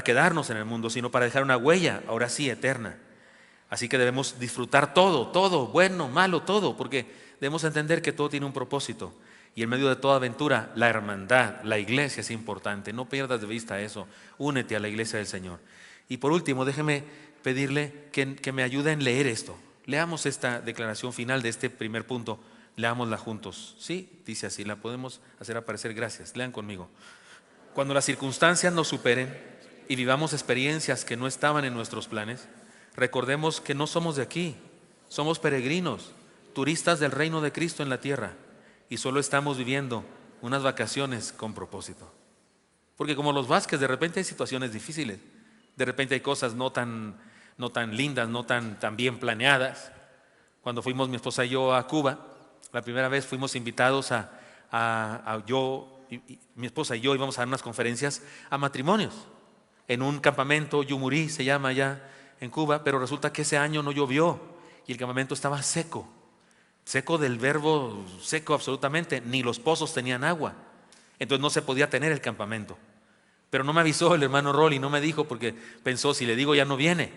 quedarnos en el mundo, sino para dejar una huella, ahora sí, eterna. Así que debemos disfrutar todo, bueno, malo, todo, porque debemos entender que todo tiene un propósito. Y en medio de toda aventura, la hermandad, la iglesia es importante. No pierdas de vista eso. Únete a la iglesia del Señor. Y por último, déjeme pedirle que me ayude en leer esto. Leamos esta declaración final de este primer punto. Leámosla juntos. ¿Sí? Dice así, la podemos hacer aparecer. Gracias. Lean conmigo. Cuando las circunstancias nos superen y vivamos experiencias que no estaban en nuestros planes, recordemos que no somos de aquí. Somos peregrinos, turistas del reino de Cristo en la tierra, y solo estamos viviendo unas vacaciones con propósito. Porque como los Vázquez, de repente hay situaciones difíciles. De repente hay cosas no tan lindas, no tan bien planeadas. Cuando fuimos mi esposa y yo a Cuba, la primera vez fuimos invitados mi esposa y yo íbamos a dar unas conferencias a matrimonios en un campamento, Yumurí se llama allá en Cuba, pero resulta que ese año no llovió y el campamento estaba seco. seco del verbo seco absolutamente, ni los pozos tenían agua. Entonces no se podía tener el campamento. Pero no me avisó el hermano Rolly, no me dijo porque pensó, si le digo ya no viene.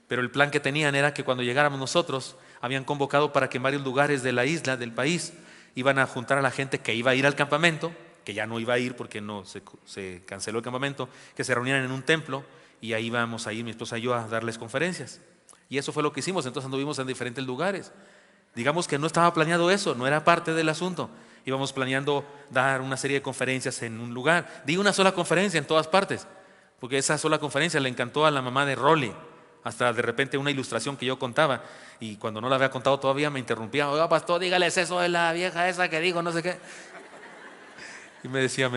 Pero el plan que tenían era que cuando llegáramos nosotros, habían convocado para que en varios lugares de la isla, del país, iban a juntar a la gente que iba a ir al campamento, que ya no iba a ir porque no se canceló el campamento, que se reunieran en un templo y ahí íbamos a ir mi esposa y yo a darles conferencias. Y eso fue lo que hicimos, entonces anduvimos en diferentes lugares. Digamos que no estaba planeado eso, no era parte del asunto. Íbamos planeando dar una serie de conferencias en un lugar. Di una sola conferencia en todas partes, porque esa sola conferencia le encantó a la mamá de Rolly. Hasta de repente una ilustración que yo contaba, y cuando no la había contado todavía me interrumpía: oiga, pastor, dígales eso de la vieja esa que dijo no sé qué. Y me decía,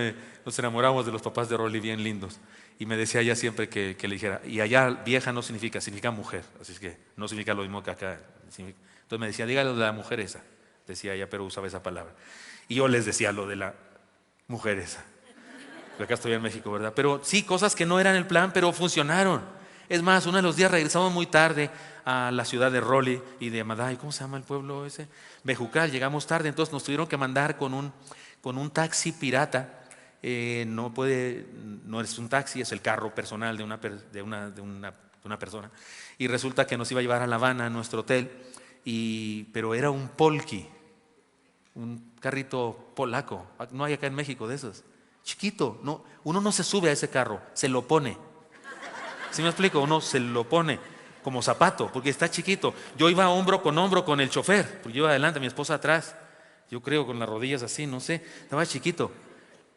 nos enamoramos de los papás de Rolly, bien lindos. Y me decía ella siempre que le dijera, y allá vieja no significa mujer, así es que no significa lo mismo que acá. Entonces me decía, dígale lo de la mujer esa, decía ella, pero usaba esa palabra. Y yo les decía lo de la mujer esa. Porque acá estoy en México, ¿verdad? Pero sí, cosas que no eran el plan, pero funcionaron. Es más, uno de los días regresamos muy tarde a la ciudad de Rolly y de Maday, ¿cómo se llama el pueblo ese? Bejucal, llegamos tarde, entonces nos tuvieron que mandar con un taxi pirata. No es un taxi, es el carro personal de una persona. Y resulta que nos iba a llevar a La Habana, a nuestro hotel, pero era un Polki, un carrito polaco. No hay acá en México de esos. Chiquito, no, uno no se sube a ese carro, se lo pone. ¿Sí me explico? Uno se lo pone como zapato, porque está chiquito. Yo iba hombro con el chofer, porque yo iba adelante, mi esposa atrás. Yo creo con las rodillas así, no sé, estaba chiquito.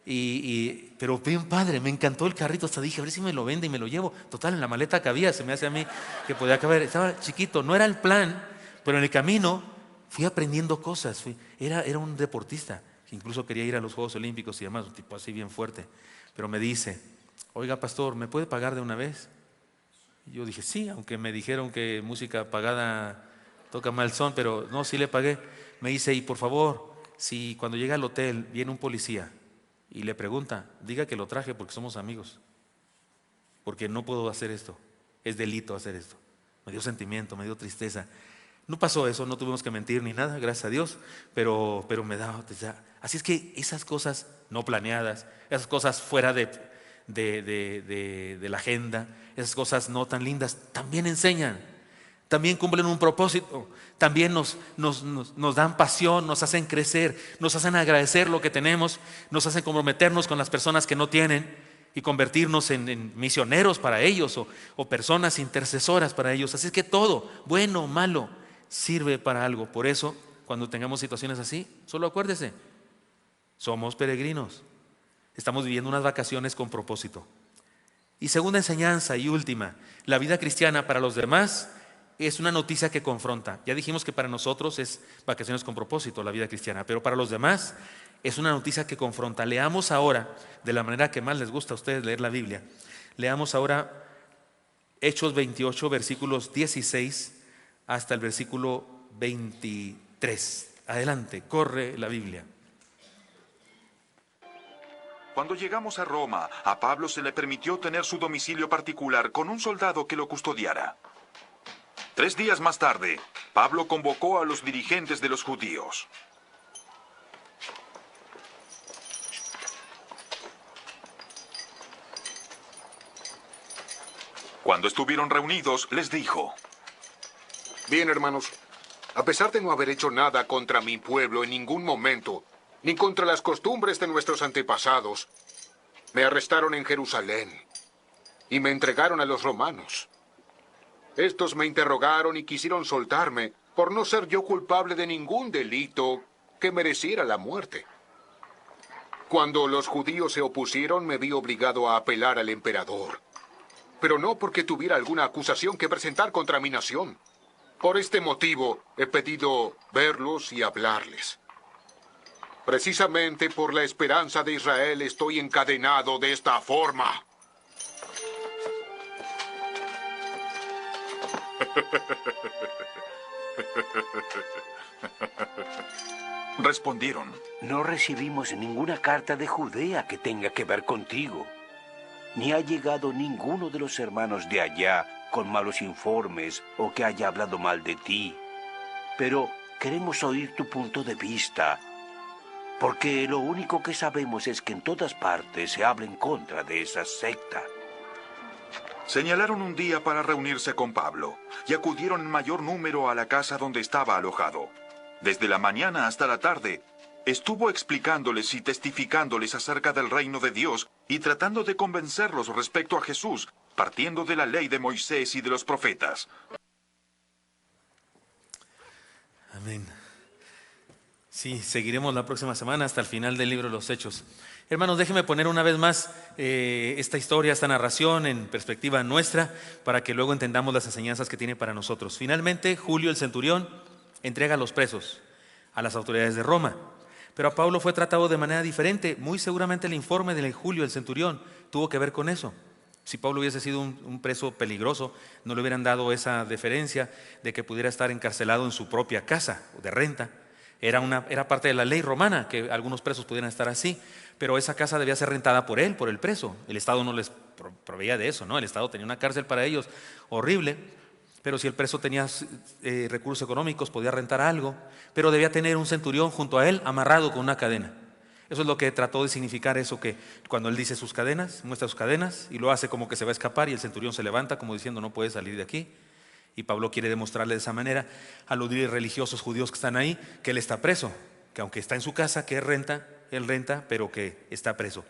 Pero bien padre, me encantó el carrito, hasta dije, a ver si me lo vende y me lo llevo. Total, en la maleta cabía, se me hace a mí que podía caber. Estaba chiquito, no era el plan, pero en el camino fui aprendiendo cosas. Era un deportista, que incluso quería ir a los Juegos Olímpicos y demás, un tipo así bien fuerte. Pero me dice, oiga pastor, ¿me puede pagar de una vez? Y yo dije, sí, aunque me dijeron que música pagada toca mal son, pero no, sí le pagué. Me dice, y por favor, si cuando llega al hotel viene un policía y le pregunta, diga que lo traje porque somos amigos, porque no puedo hacer esto, es delito hacer esto. Me dio sentimiento, me dio tristeza. No pasó eso, no tuvimos que mentir ni nada, gracias a Dios, pero me daba. Así es que esas cosas no planeadas, esas cosas fuera de la agenda, esas cosas no tan lindas, también enseñan, también cumplen un propósito, también nos dan pasión, nos hacen crecer, nos hacen agradecer lo que tenemos, nos hacen comprometernos con las personas que no tienen y convertirnos en misioneros para ellos o personas intercesoras para ellos. Así es que todo, bueno o malo, sirve para algo. Por eso, cuando tengamos situaciones así, solo acuérdese, somos peregrinos. Estamos viviendo unas vacaciones con propósito. Y segunda enseñanza y última, la vida cristiana para los demás es una noticia que confronta. Ya dijimos que para nosotros es vacaciones con propósito la vida cristiana, pero para los demás es una noticia que confronta. Leamos ahora, de la manera que más les gusta a ustedes leer la Biblia, leamos ahora Hechos 28, versículos 16 hasta el versículo 23. Adelante, corre la Biblia. Cuando llegamos a Roma, a Pablo se le permitió tener su domicilio particular con un soldado que lo custodiara. 3 días más tarde, Pablo convocó a los dirigentes de los judíos. Cuando estuvieron reunidos, les dijo: Bien, hermanos, a pesar de no haber hecho nada contra mi pueblo en ningún momento, ni contra las costumbres de nuestros antepasados, me arrestaron en Jerusalén y me entregaron a los romanos. Estos me interrogaron y quisieron soltarme por no ser yo culpable de ningún delito que mereciera la muerte. Cuando los judíos se opusieron, me vi obligado a apelar al emperador, pero no porque tuviera alguna acusación que presentar contra mi nación. Por este motivo he pedido verlos y hablarles. Precisamente por la esperanza de Israel estoy encadenado de esta forma. Respondieron: No recibimos ninguna carta de Judea que tenga que ver contigo, ni ha llegado ninguno de los hermanos de allá con malos informes o que haya hablado mal de ti. Pero Queremos oír tu punto de vista, porque lo único que sabemos es que en todas partes se habla en contra de esa secta. Señalaron un día para reunirse con Pablo y acudieron en mayor número a la casa donde estaba alojado. Desde la mañana hasta la tarde, estuvo explicándoles y testificándoles acerca del reino de Dios y tratando de convencerlos respecto a Jesús, partiendo de la ley de Moisés y de los profetas. Amén. Sí, seguiremos la próxima semana hasta el final del libro de los Hechos. Hermanos, déjenme poner una vez más esta historia, esta narración en perspectiva nuestra, para que luego entendamos las enseñanzas que tiene para nosotros. Finalmente, Julio el centurión entrega a los presos a las autoridades de Roma. Pero a Pablo fue tratado de manera diferente. Muy seguramente el informe de Julio el centurión tuvo que ver con eso. Si Pablo hubiese sido un preso peligroso, no le hubieran dado esa deferencia de que pudiera estar encarcelado en su propia casa de renta. Era parte de la ley romana que algunos presos pudieran estar así, pero esa casa debía ser rentada por él, por el preso. El Estado no les proveía de eso, ¿no? El Estado tenía una cárcel para ellos horrible, pero si el preso tenía recursos económicos podía rentar algo, pero debía tener un centurión junto a él amarrado con una cadena. Eso es lo que trató de significar eso, que cuando él dice sus cadenas, muestra sus cadenas y lo hace como que se va a escapar y el centurión se levanta como diciendo no puede salir de aquí. Y Pablo quiere demostrarle de esa manera a los líderes religiosos judíos que están ahí que él está preso, que aunque está en su casa, que él renta, pero que está preso.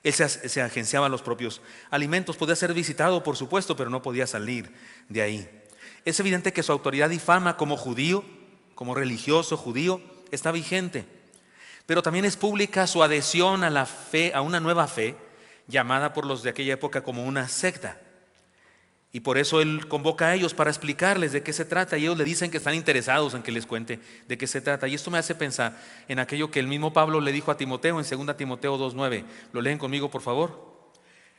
Él se agenciaba los propios alimentos, podía ser visitado por supuesto, pero no podía salir de ahí. Es evidente que su autoridad y fama como judío, como religioso judío, está vigente. Pero también es pública su adhesión a la fe, a una nueva fe, llamada por los de aquella época como una secta. Y por eso él convoca a ellos para explicarles de qué se trata. Y ellos le dicen que están interesados en que les cuente de qué se trata. Y esto me hace pensar en aquello que el mismo Pablo le dijo a Timoteo en 2 Timoteo 2:9. ¿Lo leen conmigo, por favor?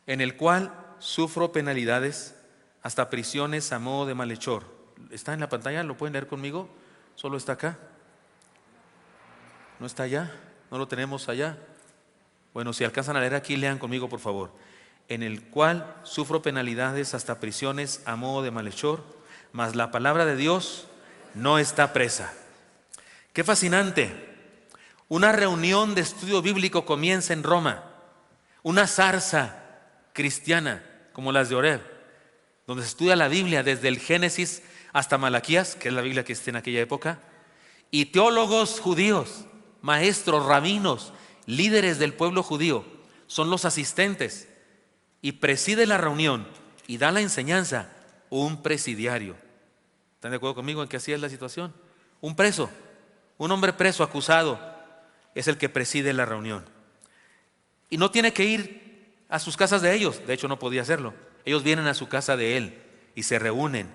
En el cual sufro penalidades, hasta prisiones a modo de malhechor. ¿Está en la pantalla? ¿Lo pueden leer conmigo? ¿Solo está acá? ¿No está allá? ¿No lo tenemos allá? Bueno, si alcanzan a leer aquí, lean conmigo, por favor. En el cual sufro penalidades hasta prisiones a modo de malhechor, mas la palabra de Dios no está presa. ¡Qué fascinante! Una reunión de estudio bíblico comienza en Roma, una zarza cristiana como las de Oreb, donde se estudia la Biblia desde el Génesis hasta Malaquías, que es la Biblia que existía en aquella época, y teólogos judíos, maestros, rabinos, líderes del pueblo judío, son los asistentes. Y preside la reunión y da la enseñanza un presidiario. ¿Están de acuerdo conmigo en que así es la situación? Un preso, un hombre preso, acusado, es el que preside la reunión. Y no tiene que ir a sus casas de ellos, de hecho no podía hacerlo. Ellos vienen a su casa de él y se reúnen.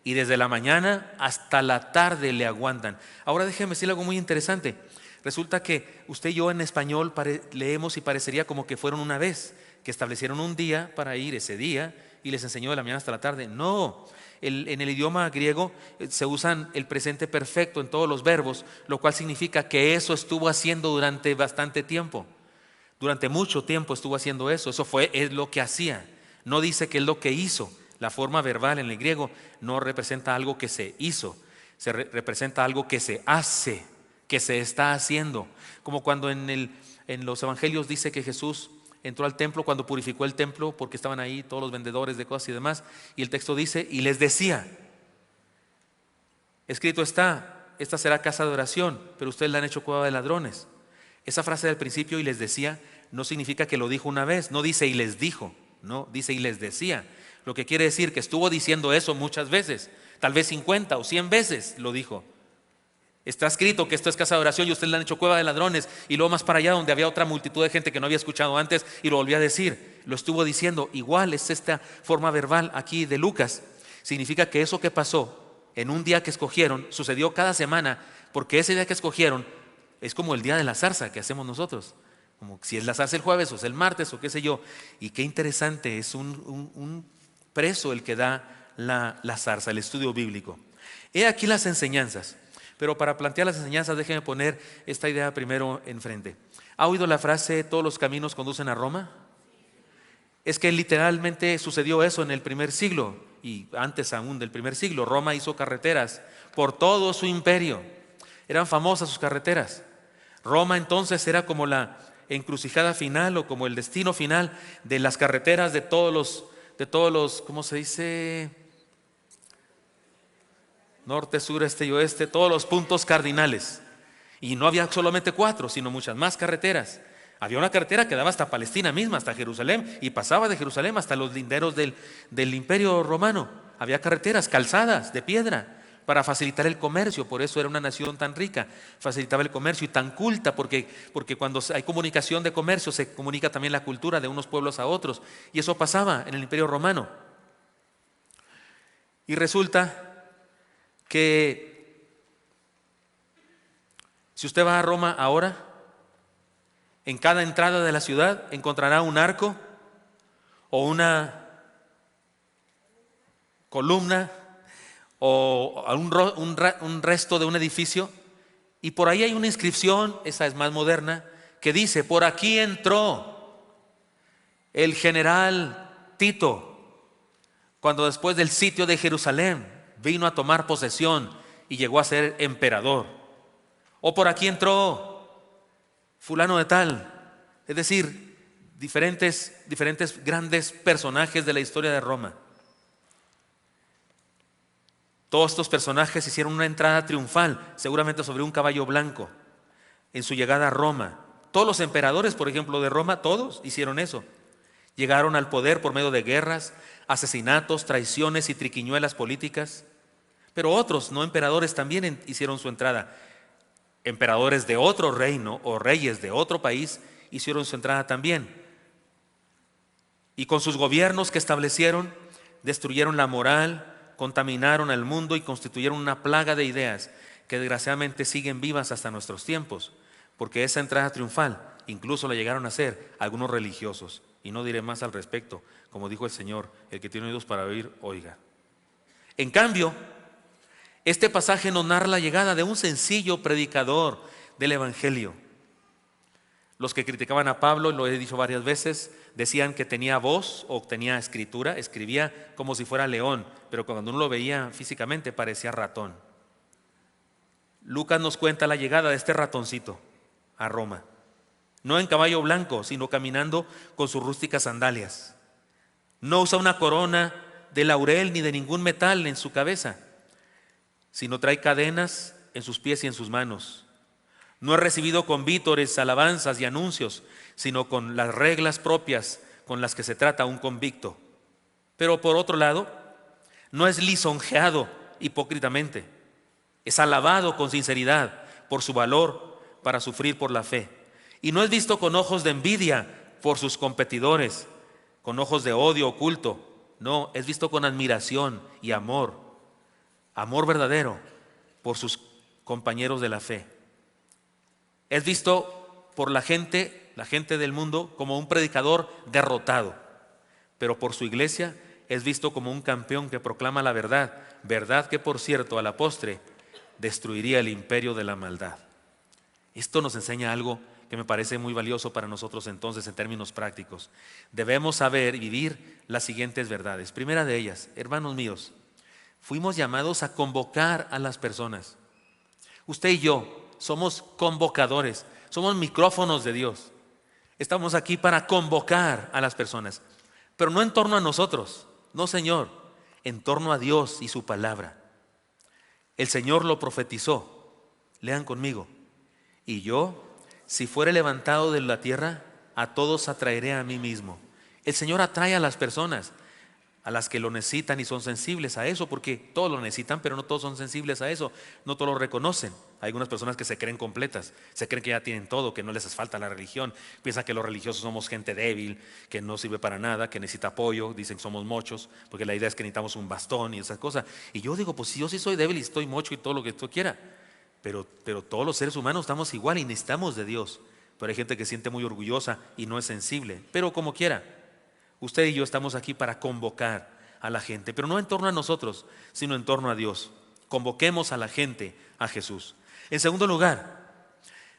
Y desde la mañana hasta la tarde le aguantan. Ahora déjeme decirle algo muy interesante. Resulta que usted y yo en español leemos y parecería como que fueron una vez, que establecieron un día para ir ese día y les enseñó de la mañana hasta la tarde. No, en el idioma griego se usan el presente perfecto en todos los verbos, lo cual significa que eso estuvo haciendo durante bastante tiempo. Durante mucho tiempo estuvo haciendo eso. Es lo que hacía. No dice que es lo que hizo. La forma verbal en el griego no representa algo que se hizo, representa algo que se hace, que se está haciendo. Como cuando en los evangelios dice que Jesús entró al templo cuando purificó el templo, porque estaban ahí todos los vendedores de cosas y demás, y el texto dice, y les decía, escrito está, esta será casa de oración, pero ustedes la han hecho cueva de ladrones. Esa frase del principio, y les decía, no significa que lo dijo una vez, no dice y les dijo, no, dice y les decía. Lo que quiere decir que estuvo diciendo eso muchas veces, tal vez 50 o 100 veces lo dijo. Está escrito que esto es casa de oración y ustedes le han hecho cueva de ladrones, y luego más para allá donde había otra multitud de gente que no había escuchado antes y lo volvió a decir, lo estuvo diciendo. Igual es esta forma verbal aquí de Lucas. Significa que eso que pasó en un día que escogieron sucedió cada semana, porque ese día que escogieron es como el día de la zarza que hacemos nosotros, como si es la zarza el jueves o es el martes o qué sé yo. Y qué interesante, es un preso el que da la zarza, el estudio bíblico. He aquí las enseñanzas. Pero para plantear las enseñanzas, déjenme poner esta idea primero enfrente. ¿Ha oído la frase, todos los caminos conducen a Roma? Es que literalmente sucedió eso en el primer siglo, y antes aún del primer siglo. Roma hizo carreteras por todo su imperio, Eran famosas sus carreteras. Roma entonces era como la encrucijada final o como el destino final de las carreteras de todos los, ¿cómo se dice? Norte, sur, este y oeste, todos los puntos cardinales. Y no había solamente 4, sino muchas más carreteras. Había una carretera que daba hasta Palestina misma, hasta Jerusalén, y pasaba de Jerusalén hasta los linderos del Imperio Romano. Había carreteras, calzadas de piedra, para facilitar el comercio. Por eso era una nación tan rica, facilitaba el comercio, y tan culta, porque cuando hay comunicación de comercio se comunica también la cultura de unos pueblos a otros, y eso pasaba en el Imperio Romano. Y resulta que si usted va a Roma ahora, en cada entrada de la ciudad encontrará un arco o una columna o un resto de un edificio, y por ahí hay una inscripción, esa es más moderna, que dice: por aquí entró el general Tito, cuando después del sitio de Jerusalén vino a tomar posesión y llegó a ser emperador. O por aquí entró fulano de tal. Es decir, diferentes grandes personajes de la historia de Roma. Todos estos personajes hicieron una entrada triunfal, seguramente sobre un caballo blanco, en su llegada a Roma. Todos los emperadores, por ejemplo, de Roma, todos hicieron eso. Llegaron al poder por medio de guerras, asesinatos, traiciones y triquiñuelas políticas. Pero otros, no emperadores, también hicieron su entrada. Emperadores de otro reino o reyes de otro país hicieron su entrada también. Y con sus gobiernos que establecieron, destruyeron la moral, contaminaron al mundo y constituyeron una plaga de ideas que desgraciadamente siguen vivas hasta nuestros tiempos, porque esa entrada triunfal incluso la llegaron a hacer algunos religiosos. Y no diré más al respecto, como dijo el Señor: el que tiene oídos para oír, oiga. En cambio, este pasaje nos narra la llegada de un sencillo predicador del Evangelio. Los que criticaban a Pablo, lo he dicho varias veces, decían que tenía voz o tenía escritura, escribía como si fuera león, pero cuando uno lo veía físicamente parecía ratón. Lucas nos cuenta la llegada de este ratoncito a Roma, no en caballo blanco, sino caminando con sus rústicas sandalias. No usa una corona de laurel ni de ningún metal en su cabeza, sino trae cadenas en sus pies y en sus manos. No es recibido con vítores, alabanzas y anuncios, sino con las reglas propias con las que se trata un convicto. Pero por otro lado, no es lisonjeado hipócritamente, es alabado con sinceridad por su valor para sufrir por la fe. Y no es visto con ojos de envidia por sus competidores, con ojos de odio oculto. No, es visto con admiración y amor verdadero por sus compañeros de la fe. Es visto por la gente del mundo como un predicador derrotado, pero por su iglesia es visto como un campeón que proclama la verdad, verdad que, por cierto, a la postre destruiría el imperio de la maldad. Esto nos enseña algo que me parece muy valioso para nosotros entonces en términos prácticos. Debemos saber y vivir las siguientes verdades. Primera de ellas, hermanos míos, fuimos llamados a convocar a las personas. Usted y yo somos convocadores, somos micrófonos de Dios. Estamos aquí para convocar a las personas, pero no en torno a nosotros, no, Señor, en torno a Dios y su palabra. El Señor lo profetizó, lean conmigo: y yo, si fuere levantado de la tierra, a todos atraeré a mí mismo. El Señor atrae a las personas, a las que lo necesitan y son sensibles a eso, porque todos lo necesitan, pero no todos son sensibles a eso, no todos lo reconocen. Hay algunas personas que se creen completas, se creen que ya tienen todo, que no les hace falta la religión, piensan que los religiosos somos gente débil, que no sirve para nada, que necesita apoyo, dicen que somos mochos, porque la idea es que necesitamos un bastón y esas cosas. Y yo digo, pues si yo sí soy débil y estoy mocho y todo lo que tú quieras, pero todos los seres humanos estamos igual y necesitamos de Dios. Pero hay gente que se siente muy orgullosa y no es sensible, pero como quiera. Usted y yo estamos aquí para convocar a la gente, pero no en torno a nosotros, sino en torno a Dios. Convoquemos a la gente a Jesús. En segundo lugar,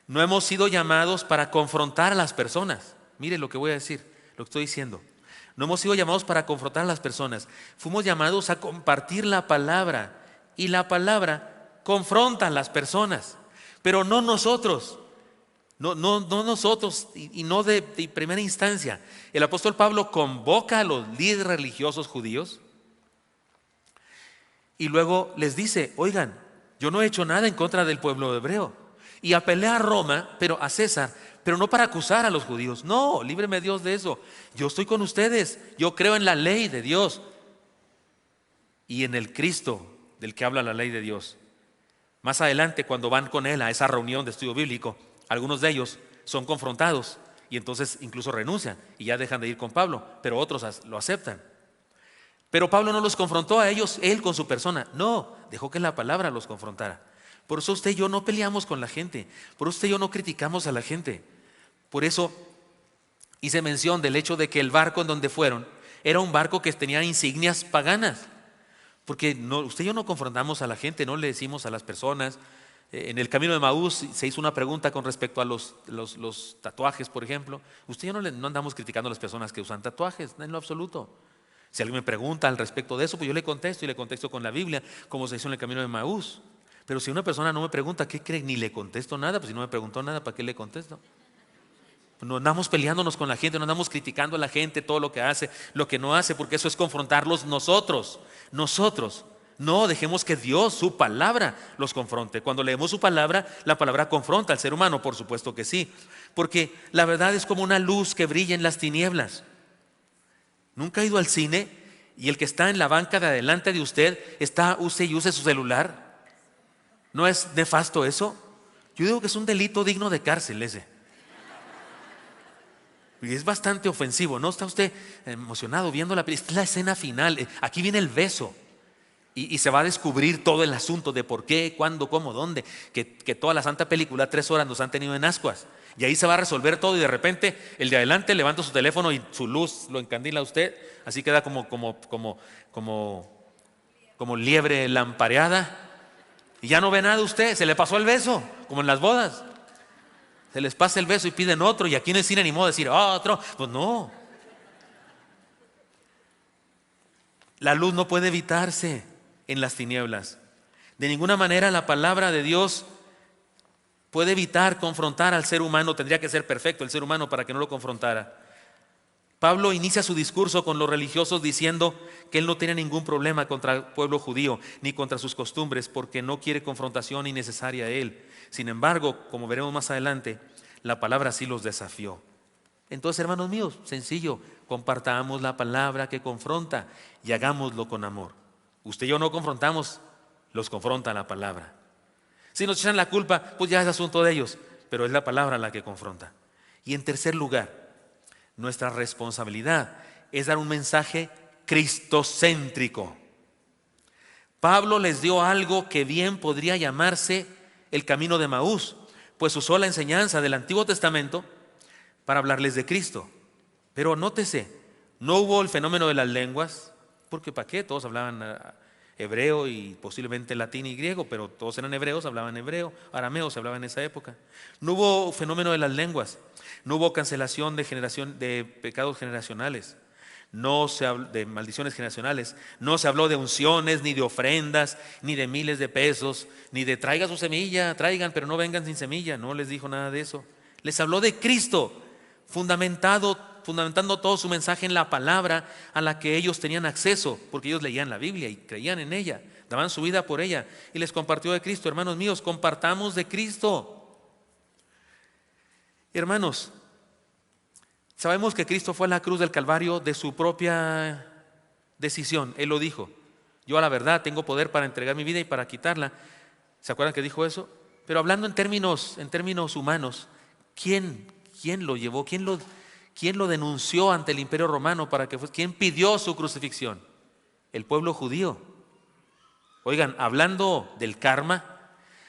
no hemos sido llamados para confrontar a las personas. Mire lo que voy a decir, lo que estoy diciendo. No hemos sido llamados para confrontar a las personas. Fuimos llamados a compartir la palabra, y la palabra confronta a las personas. pero no nosotros. No nosotros y no de primera instancia. El apóstol Pablo convoca a los líderes religiosos judíos y luego les dice, oigan, yo no he hecho nada en contra del pueblo hebreo. Y apelé a Roma, pero a César, pero no para acusar a los judíos. No, líbreme Dios de eso. Yo estoy con ustedes, yo creo en la ley de Dios y en el Cristo del que habla la ley de Dios. Más adelante, cuando van con él a esa reunión de estudio bíblico, algunos de ellos son confrontados y entonces incluso renuncian y ya dejan de ir con Pablo, pero otros lo aceptan. Pero Pablo no los confrontó a ellos, él con su persona. No, dejó que la palabra los confrontara. Por eso usted y yo no peleamos con la gente. Por eso usted y yo no criticamos a la gente. Por eso hice mención del hecho de que el barco en donde fueron era un barco que tenía insignias paganas. Porque usted y yo no confrontamos a la gente, no le decimos a las personas. En el camino de Maús se hizo una pregunta con respecto a los tatuajes, por ejemplo. Usted y yo no andamos criticando a las personas que usan tatuajes, en lo absoluto. Si alguien me pregunta al respecto de eso, pues yo le contesto y le contesto con la Biblia, como se hizo en el camino de Maús. Pero si una persona no me pregunta, ¿qué cree? Ni le contesto nada, pues si no me preguntó nada, ¿para qué le contesto? No andamos peleándonos con la gente, no andamos criticando a la gente todo lo que hace, lo que no hace, porque eso es confrontarlos nosotros. No, dejemos que Dios, su palabra, los confronte. Cuando leemos su palabra, la palabra confronta al ser humano, por supuesto que sí. Porque la verdad es como una luz que brilla en las tinieblas. ¿Nunca ha ido al cine y el que está en la banca de adelante de usted use su celular? ¿No es nefasto eso? Yo digo que es un delito digno de cárcel ese. Y es bastante ofensivo, ¿no? Está usted emocionado viendo la película. Esta es la escena final. Aquí viene el beso. Y se va a descubrir todo el asunto de por qué, cuándo, cómo, dónde. Que toda la santa película, 3 horas nos han tenido en ascuas. Y ahí se va a resolver todo y de repente el de adelante levanta su teléfono y su luz lo encandila a usted. Así queda como liebre lampareada. Y ya no ve nada usted, se le pasó el beso, como en las bodas. Se les pasa el beso y piden otro, y aquí en el cine ni modo de decir otro. Pues no. La luz no puede evitarse en las tinieblas. De ninguna manera la palabra de Dios puede evitar confrontar al ser humano. Tendría que ser perfecto el ser humano para que no lo confrontara. Pablo inicia su discurso con los religiosos diciendo que él no tiene ningún problema contra el pueblo judío ni contra sus costumbres, porque no quiere confrontación innecesaria a él. Sin embargo, como veremos más adelante, la palabra sí los desafió. Entonces, hermanos míos, sencillo, compartamos la palabra que confronta y hagámoslo con amor. Usted y yo no confrontamos, los confronta la palabra. Si nos echan la culpa, pues ya es asunto de ellos, pero es la palabra la que confronta. Y en tercer lugar, nuestra responsabilidad es dar un mensaje cristocéntrico. Pablo les dio algo que bien podría llamarse el camino de Maús, pues usó la enseñanza del Antiguo Testamento para hablarles de Cristo. Pero nótese, no hubo el fenómeno de las lenguas, porque ¿para qué? Todos hablaban hebreo y posiblemente latín y griego, pero todos eran hebreos, hablaban hebreo, arameo se hablaba en esa época. No hubo fenómeno de las lenguas, no hubo cancelación de pecados generacionales, no se habló de maldiciones generacionales, no se habló de unciones, ni de ofrendas, ni de miles de pesos, ni de traiga su semilla, traigan, pero no vengan sin semilla. No les dijo nada de eso. Les habló de Cristo, fundamentando todo su mensaje en la palabra a la que ellos tenían acceso, porque ellos leían la Biblia y creían en ella, daban su vida por ella, y les compartió de Cristo. Hermanos míos, compartamos de Cristo. Hermanos, sabemos que Cristo fue a la cruz del Calvario de su propia decisión. Él lo dijo: yo a la verdad tengo poder para entregar mi vida y para quitarla. ¿Se acuerdan que dijo eso? Pero hablando en términos humanos, ¿quién lo llevó? ¿Quién lo denunció ante el Imperio Romano para que fuese? ¿Quién pidió su crucifixión? El pueblo judío. Oigan, hablando del karma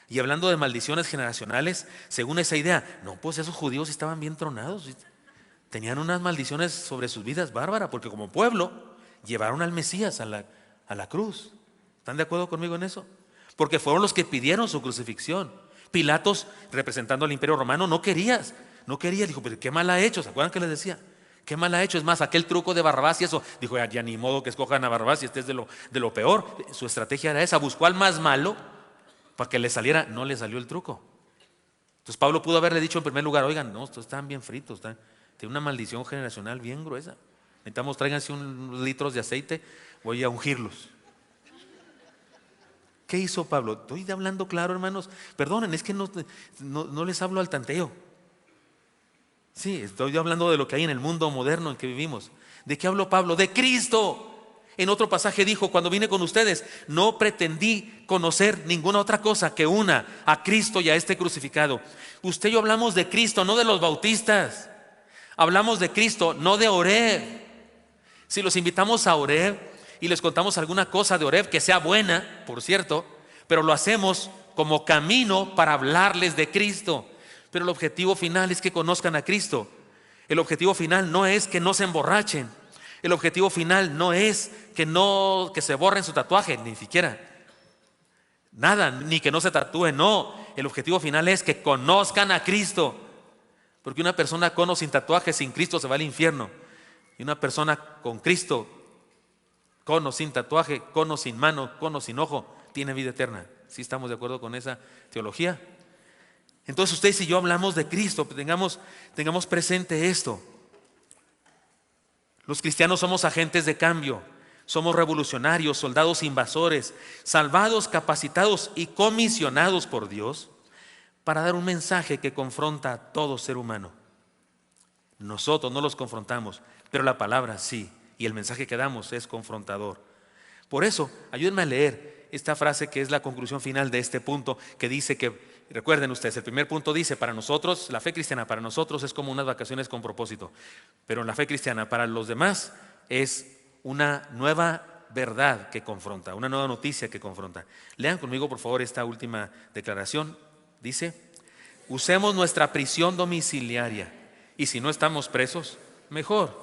y hablando de maldiciones generacionales, según esa idea, no, pues esos judíos estaban bien tronados. Tenían unas maldiciones sobre sus vidas bárbaras, porque como pueblo llevaron al Mesías a la cruz. ¿Están de acuerdo conmigo en eso? Porque fueron los que pidieron su crucifixión. Pilatos, representando al Imperio Romano, no quería, dijo, pero qué mal ha hecho. ¿Se acuerdan que les decía? Qué mal ha hecho. Es más, aquel truco de Barrabás y eso, dijo, ya ni modo que escojan a Barrabás y este es de lo peor. Su estrategia era esa, buscó al más malo para que le saliera. No le salió el truco. Entonces Pablo pudo haberle dicho en primer lugar, oigan, no, estos están bien fritos, tiene una maldición generacional bien gruesa. Necesitamos, tráiganse unos litros de aceite, voy a ungirlos. ¿Qué hizo Pablo? Estoy hablando claro, hermanos. Perdonen, es que no les hablo al tanteo. Sí, estoy hablando de lo que hay en el mundo moderno en que vivimos. ¿De qué habló Pablo? De Cristo. En otro pasaje dijo, cuando vine con ustedes, no pretendí conocer ninguna otra cosa que una, a Cristo y a este crucificado. Usted y yo hablamos de Cristo, no de los bautistas. Hablamos de Cristo, no de Oreb. Si los invitamos a Oreb y les contamos alguna cosa de Oreb que sea buena, por cierto, pero lo hacemos como camino para hablarles de Cristo. Pero el objetivo final es que conozcan a Cristo. El objetivo final no es que no se emborrachen. El objetivo final no es que se borren su tatuaje, ni siquiera. Nada, ni que no se tatúen, no. El objetivo final es que conozcan a Cristo. Porque una persona con o sin tatuaje, sin Cristo, se va al infierno. Y una persona con Cristo, con o sin tatuaje, con o sin mano, con o sin ojo, tiene vida eterna. ¿Sí estamos de acuerdo con esa teología? Entonces ustedes y yo hablamos de Cristo, tengamos presente esto. Los cristianos somos agentes de cambio, somos revolucionarios, soldados invasores, salvados, capacitados y comisionados por Dios para dar un mensaje que confronta a todo ser humano. Nosotros no los confrontamos, pero la palabra sí, y el mensaje que damos es confrontador. Por eso, ayúdenme a leer esta frase que es la conclusión final de este punto, que dice que, recuerden ustedes, el primer punto dice, para nosotros, la fe cristiana para nosotros es como unas vacaciones con propósito, pero la fe cristiana para los demás es una nueva verdad que confronta, una nueva noticia que confronta. Lean conmigo por favor esta última declaración. Dice, usemos nuestra prisión domiciliaria y si no estamos presos, mejor.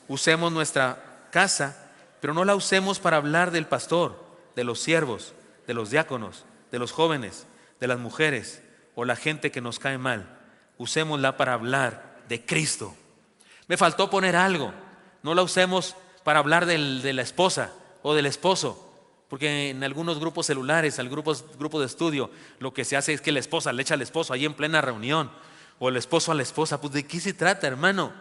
Usemos nuestra casa, pero no la usemos para hablar del pastor, de los siervos, de los diáconos, de los jóvenes, de las mujeres o la gente que nos cae mal. Usémosla para hablar de Cristo. Me faltó poner algo. No la usemos para hablar de la esposa o del esposo, porque en algunos grupos celulares, al grupo de estudio, lo que se hace es que la esposa le echa al esposo ahí en plena reunión, o el esposo a la esposa. Pues ¿de qué se trata, hermano?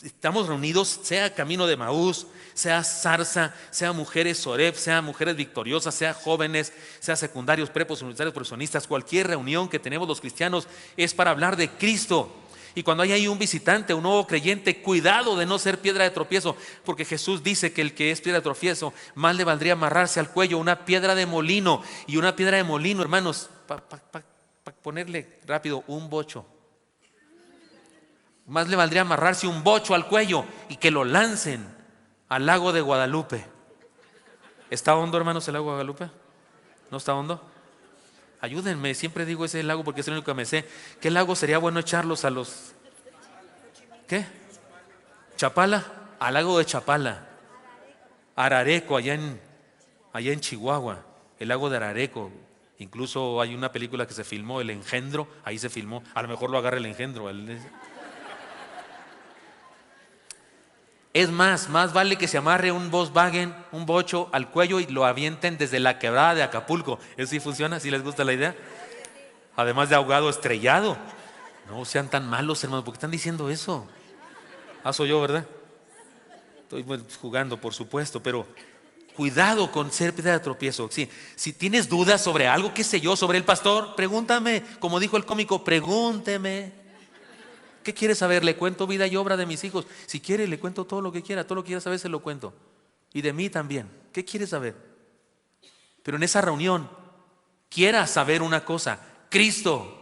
Estamos reunidos, sea camino de Emaús, sea zarza, sea mujeres Oreb, sea mujeres victoriosas, sea jóvenes, sea secundarios, prepos, universitarios, profesionistas. Cualquier reunión que tenemos los cristianos es para hablar de Cristo. Y cuando hay ahí un visitante, un nuevo creyente, cuidado de no ser piedra de tropiezo, porque Jesús dice que el que es piedra de tropiezo, más le valdría amarrarse al cuello una piedra de molino. Y una piedra de molino, hermanos, para ponerle rápido, un bocho. Más le valdría amarrarse un bocho al cuello y que lo lancen al lago de Guadalupe. ¿Está hondo, hermanos, el lago de Guadalupe? ¿No está hondo? Ayúdenme, siempre digo ese lago porque es el único que me sé. ¿Qué lago sería bueno echarlos a los... ¿Qué? ¿Chapala? Al lago de Chapala. Arareco, allá en Chihuahua. El lago de Arareco. Incluso hay una película que se filmó, El Engendro. Ahí se filmó. A lo mejor lo agarra el engendro. Es más vale que se amarre un Volkswagen, un bocho al cuello y lo avienten desde la quebrada de Acapulco. ¿Eso sí funciona? ¿Sí les gusta la idea? Además de ahogado estrellado. No sean tan malos, hermanos, ¿por qué están diciendo eso? Soy yo, ¿verdad? Estoy jugando, por supuesto, pero cuidado con ser piedra de tropiezo. Sí, si tienes dudas sobre algo, qué sé yo, sobre el pastor, pregúntame. Como dijo el cómico, pregúnteme. ¿Qué quiere saber? Le cuento vida y obra de mis hijos. Si quiere, le cuento todo lo que quiera saber, se lo cuento. Y de mí también. ¿Qué quiere saber? Pero en esa reunión, quiera saber una cosa: Cristo.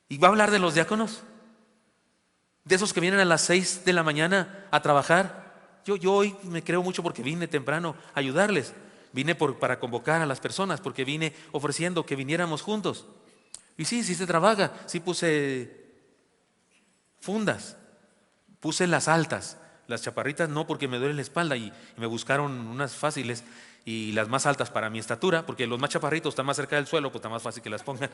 ¿Y va a hablar de los diáconos? De esos que vienen a las 6 de la mañana a trabajar. Yo hoy me creo mucho porque vine temprano a ayudarles. Vine para convocar a las personas, porque vine ofreciendo que viniéramos juntos. Y sí se trabaja. Sí puse fundas, puse las altas, las chaparritas no, porque me duele la espalda y me buscaron unas fáciles y las más altas para mi estatura, porque los más chaparritos están más cerca del suelo, pues está más fácil que las pongan.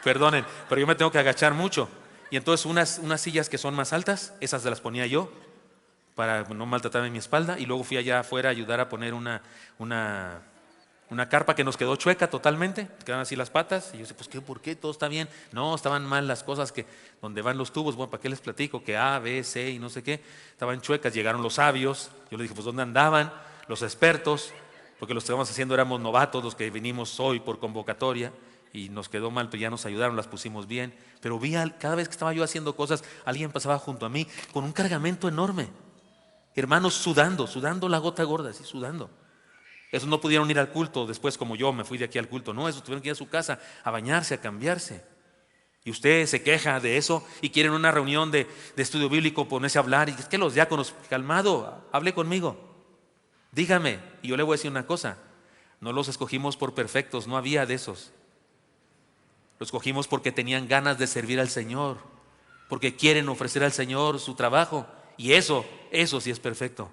Perdonen, pero yo me tengo que agachar mucho y entonces unas sillas que son más altas, esas las ponía yo para no maltratarme mi espalda, y luego fui allá afuera a ayudar a poner una Una carpa que nos quedó chueca totalmente, quedaban así las patas, y yo decía, pues ¿qué? ¿Por qué? ¿Todo está bien? No, estaban mal las cosas que, donde van los tubos, bueno, ¿para qué les platico? Que A, B, C y no sé qué, estaban chuecas, llegaron los sabios, yo les dije, pues ¿dónde andaban? Los expertos, porque los que estábamos haciendo éramos novatos, los que vinimos hoy por convocatoria, y nos quedó mal, pero ya nos ayudaron, las pusimos bien, pero cada vez que estaba yo haciendo cosas, alguien pasaba junto a mí con un cargamento enorme, hermanos sudando la gota gorda, así sudando. Esos no pudieron ir al culto después como yo me fui de aquí al culto. No, esos tuvieron que ir a su casa a bañarse, a cambiarse. Y usted se queja de eso y quieren una reunión de estudio bíblico, ponerse a hablar. Y es que los diáconos, calmado, hable conmigo. Dígame. Y yo le voy a decir una cosa. No los escogimos por perfectos, no había de esos. Los escogimos porque tenían ganas de servir al Señor. Porque quieren ofrecer al Señor su trabajo. Y eso sí es perfecto.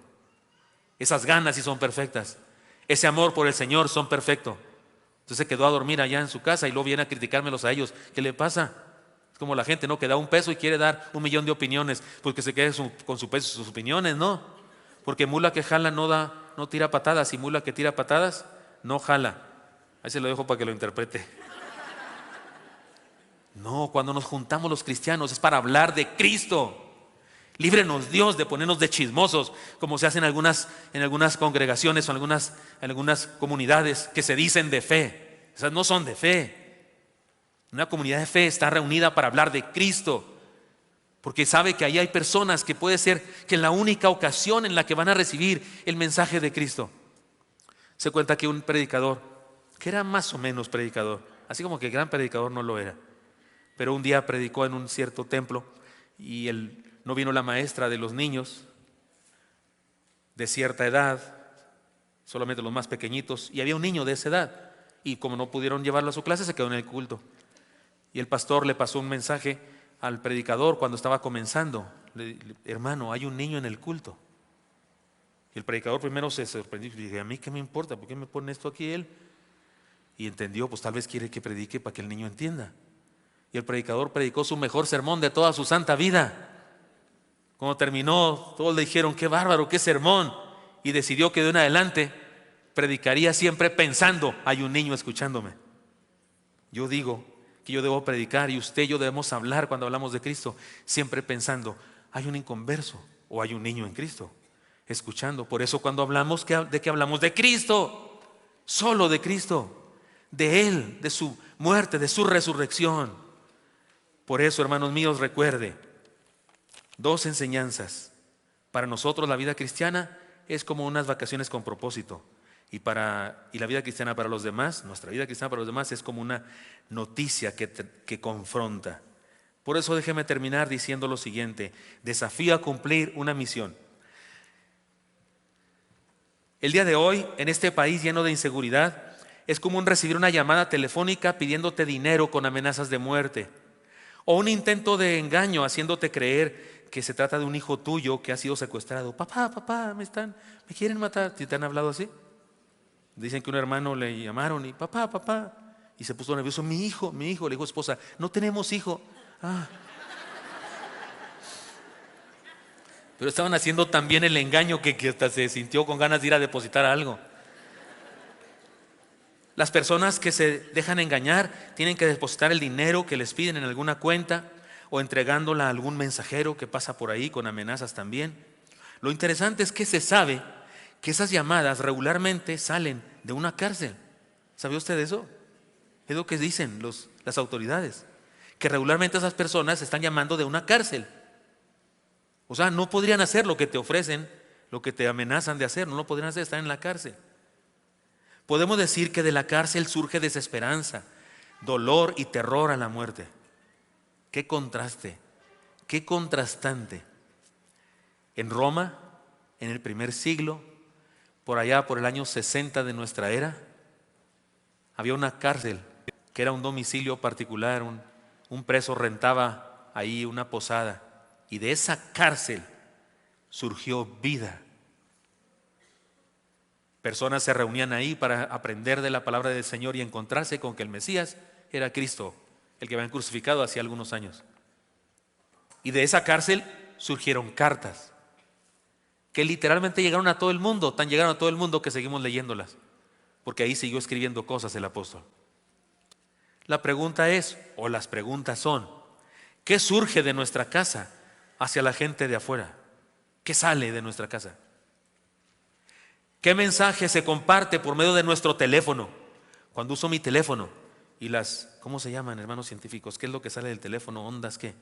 Esas ganas sí son perfectas. Ese amor por el Señor son perfectos. Entonces se quedó a dormir allá en su casa y luego viene a criticármelos a ellos. ¿Qué le pasa? Es como la gente, ¿no? Que da un peso y quiere dar 1,000,000 de opiniones, pues que se quede con su peso y sus opiniones, ¿no? Porque mula que jala no tira patadas, y mula que tira patadas no jala. Ahí se lo dejo para que lo interprete. No, cuando nos juntamos los cristianos es para hablar de Cristo. Líbrenos Dios de ponernos de chismosos, como se hace en algunas congregaciones o en algunas comunidades que se dicen de fe. Esas no son de fe. Una comunidad de fe está reunida para hablar de Cristo, porque sabe que ahí hay personas que puede ser que es la única ocasión en la que van a recibir el mensaje de Cristo. Se cuenta que un predicador, que era más o menos predicador, así como que gran predicador no lo era, pero un día predicó en un cierto templo y no vino la maestra de los niños de cierta edad, solamente los más pequeñitos, y había un niño de esa edad, y como no pudieron llevarlo a su clase, se quedó en el culto. Y el pastor le pasó un mensaje al predicador cuando estaba comenzando: hermano, hay un niño en el culto. Y el predicador primero se sorprendió y dije, ¿a mí qué me importa? ¿Por qué me pone esto aquí él? Y entendió, pues tal vez quiere que predique para que el niño entienda. Y el predicador predicó su mejor sermón de toda su santa vida. Cuando terminó, todos le dijeron, qué bárbaro, qué sermón. Y decidió que de en adelante predicaría siempre pensando, hay un niño escuchándome. Yo digo que yo debo predicar, y usted y yo debemos hablar cuando hablamos de Cristo, siempre pensando, hay un inconverso o hay un niño en Cristo escuchando. Por eso cuando hablamos, ¿de qué hablamos? De Cristo, solo de Cristo, de Él, de su muerte, de su resurrección. Por eso, hermanos míos, recuerde, 2 enseñanzas. Para nosotros la vida cristiana es como unas vacaciones con propósito. Y la vida cristiana para los demás, nuestra vida cristiana para los demás, es como una noticia que confronta. Por eso déjeme terminar diciendo lo siguiente: desafío a cumplir una misión. El día de hoy, en este país lleno de inseguridad, es común recibir una llamada telefónica pidiéndote dinero con amenazas de muerte, o un intento de engaño haciéndote creer que se trata de un hijo tuyo que ha sido secuestrado. Papá, me quieren matar. ¿Te han hablado así? Dicen que un hermano le llamaron y papá, y se puso nervioso. Mi hijo, le dijo a su esposa, no tenemos hijo. Pero estaban haciendo tan bien el engaño que hasta se sintió con ganas de ir a depositar algo. Las personas que se dejan engañar tienen que depositar el dinero que les piden en alguna cuenta o entregándola a algún mensajero que pasa por ahí con amenazas también. Lo interesante es que se sabe que esas llamadas regularmente salen de una cárcel. ¿Sabía usted eso? Es lo que dicen las autoridades, que regularmente esas personas están llamando de una cárcel. O sea, no podrían hacer lo que te ofrecen, lo que te amenazan de hacer, no lo podrían hacer, están en la cárcel. Podemos decir que de la cárcel surge desesperanza, dolor y terror a la muerte. Qué contraste, qué contrastante. En Roma, en el primer siglo, por allá por el año 60 de nuestra era, había una cárcel que era un domicilio particular, un preso rentaba ahí una posada, y de esa cárcel surgió vida. Personas se reunían ahí para aprender de la palabra del Señor y encontrarse con que el Mesías era Cristo, el que habían crucificado hacía algunos años. Y de esa cárcel surgieron cartas que literalmente llegaron a todo el mundo, tan llegaron a todo el mundo que seguimos leyéndolas. porque ahí siguió escribiendo cosas el apóstol. La pregunta es, o las preguntas son, ¿qué surge de nuestra casa hacia la gente de afuera? ¿Qué sale de nuestra casa? ¿Qué mensaje se comparte por medio de nuestro teléfono? Cuando uso mi teléfono y ¿cómo se llaman, hermanos científicos? ¿Qué es lo que sale del teléfono? ¿Ondas qué?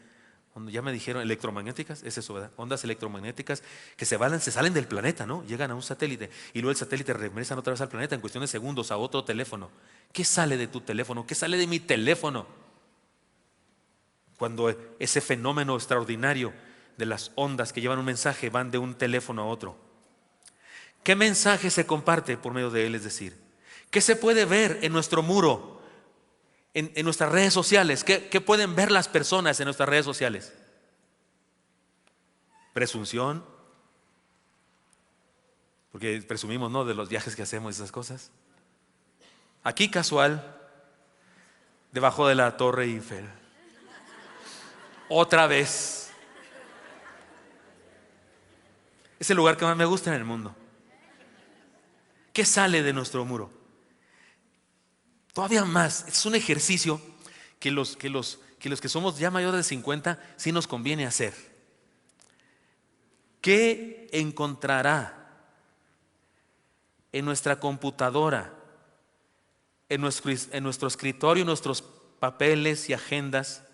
Ya me dijeron, electromagnéticas, es eso, ¿verdad? Ondas electromagnéticas que se salen del planeta, ¿no? Llegan a un satélite y luego el satélite regresan otra vez al planeta en cuestión de segundos a otro teléfono. ¿Qué sale de tu teléfono? ¿Qué sale de mi teléfono? Cuando ese fenómeno extraordinario de las ondas que llevan un mensaje van de un teléfono a otro. ¿Qué mensaje se comparte por medio de él? Es decir, ¿qué se puede ver en nuestro muro? En nuestras redes sociales, ¿qué pueden ver las personas en nuestras redes sociales? Presunción, porque presumimos, ¿no?, de los viajes que hacemos y esas cosas. Aquí casual, debajo de la Torre Eiffel. Otra vez. Es el lugar que más me gusta en el mundo. ¿Qué sale de nuestro muro? Todavía más, es un ejercicio que los que somos ya mayores de 50 sí nos conviene hacer. ¿Qué encontrará en nuestra computadora, en nuestro escritorio, nuestros papeles y agendas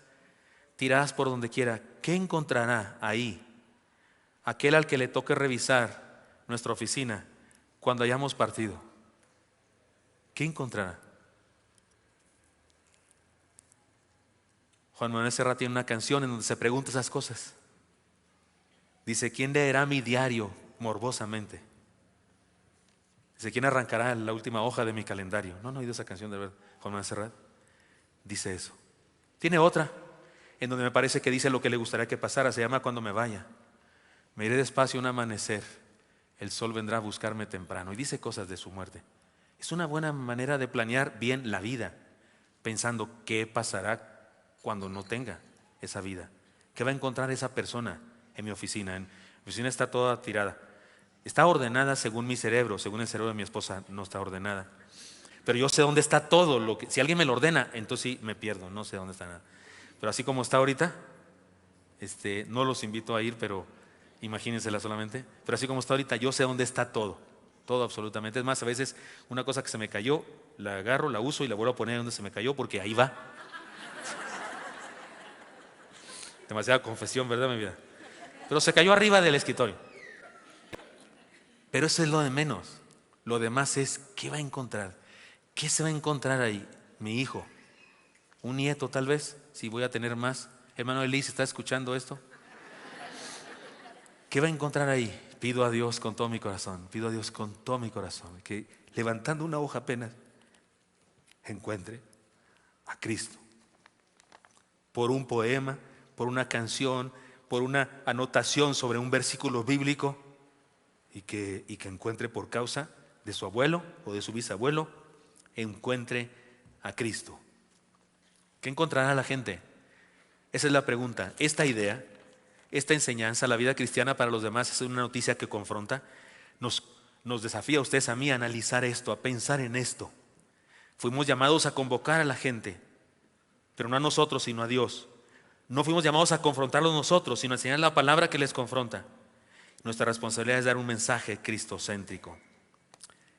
tiradas por donde quiera? ¿Qué encontrará ahí aquel al que le toque revisar nuestra oficina cuando hayamos partido? ¿Qué encontrará? Juan Manuel Serrat tiene una canción en donde se pregunta esas cosas. Dice, ¿quién leerá mi diario morbosamente? Dice, ¿quién arrancará la última hoja de mi calendario? No he oído esa canción de verdad, Juan Manuel Serrat. Dice eso. Tiene otra, en donde me parece que dice lo que le gustaría que pasara. Se llama Cuando me vaya. Me iré despacio un amanecer. El sol vendrá a buscarme temprano. Y dice cosas de su muerte. Es una buena manera de planear bien la vida, pensando qué pasará cuando no tenga esa vida. ¿Qué va a encontrar esa persona en mi oficina? En mi oficina está toda tirada. Está ordenada según mi cerebro, según el cerebro de mi esposa no está ordenada. Pero yo sé dónde está todo. Si alguien me lo ordena, entonces sí me pierdo, no sé dónde está nada. Pero así como está ahorita, no los invito a ir, pero imagínensela solamente. Pero así como está ahorita, yo sé dónde está todo. Todo absolutamente. Es más, a veces una cosa que se me cayó, la agarro, la uso y la vuelvo a poner donde se me cayó porque ahí va. Demasiada confesión, ¿verdad, mi vida? Pero se cayó arriba del escritorio. Pero eso es lo de menos. Lo demás es, ¿qué va a encontrar? ¿Qué se va a encontrar ahí? Mi hijo. Un nieto tal vez, si voy a tener más. Hermano Elis, ¿está escuchando esto? ¿Qué va a encontrar ahí? Pido a Dios con todo mi corazón. Pido a Dios con todo mi corazón. Que levantando una hoja apenas, encuentre a Cristo. Por un poema, por una canción, por una anotación sobre un versículo bíblico y que encuentre por causa de su abuelo o de su bisabuelo, encuentre a Cristo. ¿Qué encontrará la gente? Esa es la pregunta. Esta idea, esta enseñanza, la vida cristiana para los demás es una noticia que confronta, nos desafía a ustedes, a mí, a analizar esto, a pensar en esto. Fuimos llamados a convocar a la gente, pero no a nosotros, sino a Dios. No fuimos llamados a confrontarlos nosotros, sino a enseñar la palabra que les confronta. Nuestra responsabilidad es dar un mensaje cristocéntrico.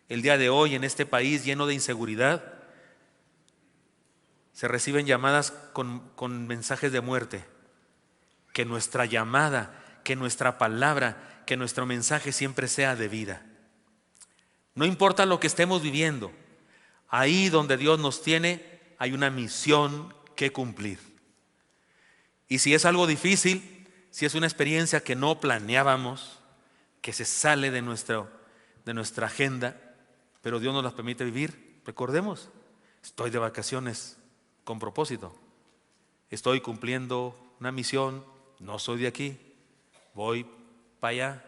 El día de hoy, en este país lleno de inseguridad, se reciben llamadas con mensajes de muerte. Que nuestra llamada, que nuestra palabra, que nuestro mensaje siempre sea de vida. No importa lo que estemos viviendo, ahí donde Dios nos tiene, hay una misión que cumplir. Y si es algo difícil, si es una experiencia que no planeábamos, que se sale de nuestra agenda, pero Dios nos las permite vivir, recordemos, estoy de vacaciones con propósito. Estoy cumpliendo una misión, no soy de aquí, voy para allá.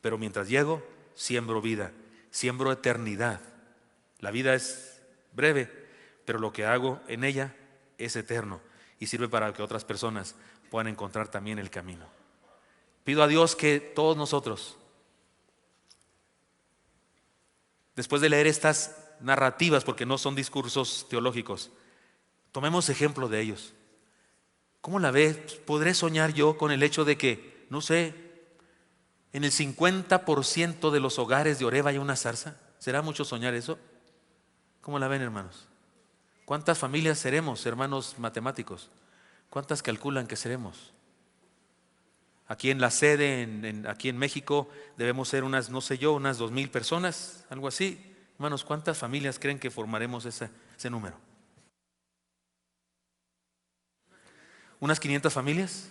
Pero mientras llego, siembro vida, siembro eternidad. La vida es breve, pero lo que hago en ella es eterno. Y sirve para que otras personas puedan encontrar también el camino. Pido a Dios que todos nosotros después de leer estas narrativas, porque no son discursos teológicos, tomemos ejemplo de ellos. ¿Cómo la ves? ¿Podré soñar yo con el hecho de que, no sé, en el 50% de los hogares de Oreb hay una zarza? ¿Será mucho soñar eso? ¿Cómo la ven, hermanos? ¿Cuántas familias seremos, hermanos matemáticos? ¿Cuántas calculan que seremos? Aquí en la sede, aquí en México, debemos ser unas, no sé yo, unas 2,000 personas, algo así. Hermanos, ¿cuántas familias creen que formaremos ese número? ¿Unas 500 familias?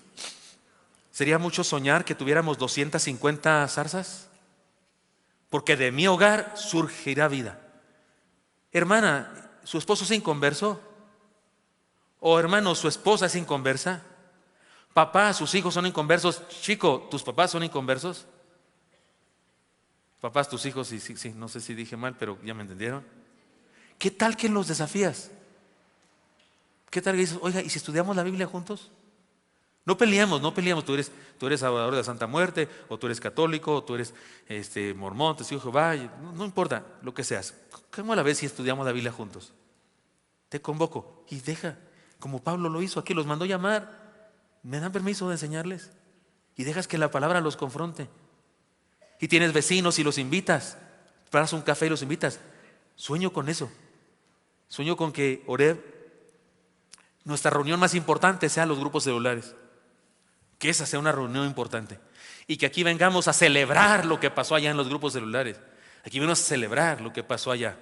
¿Sería mucho soñar que tuviéramos 250 zarzas? Porque de mi hogar surgirá vida. Hermana, ¿su esposo es inconverso? ¿O hermano, su esposa es inconversa? Papá, sus hijos son inconversos. Chico, ¿tus papás son inconversos? Papás, tus hijos, sí, no sé si dije mal, pero ya me entendieron. ¿Qué tal que los desafías? ¿Qué tal que dices, oiga, ¿y si estudiamos la Biblia juntos? No peleamos, tú eres adorador de la Santa Muerte, o tú eres católico, o tú eres mormón, testigo de Jehová, no importa lo que seas. ¿Cómo la ves si estudiamos la Biblia juntos? Te convoco y deja, como Pablo lo hizo aquí, los mandó llamar. ¿Me dan permiso de enseñarles? Y dejas que la palabra los confronte. Y tienes vecinos y los invitas, paras un café y los invitas. Sueño con eso. Sueño con que Oreb, nuestra reunión más importante, sean los grupos celulares. Que esa sea una reunión importante. Y que aquí vengamos a celebrar lo que pasó allá en los grupos celulares. Aquí venimos a celebrar lo que pasó allá.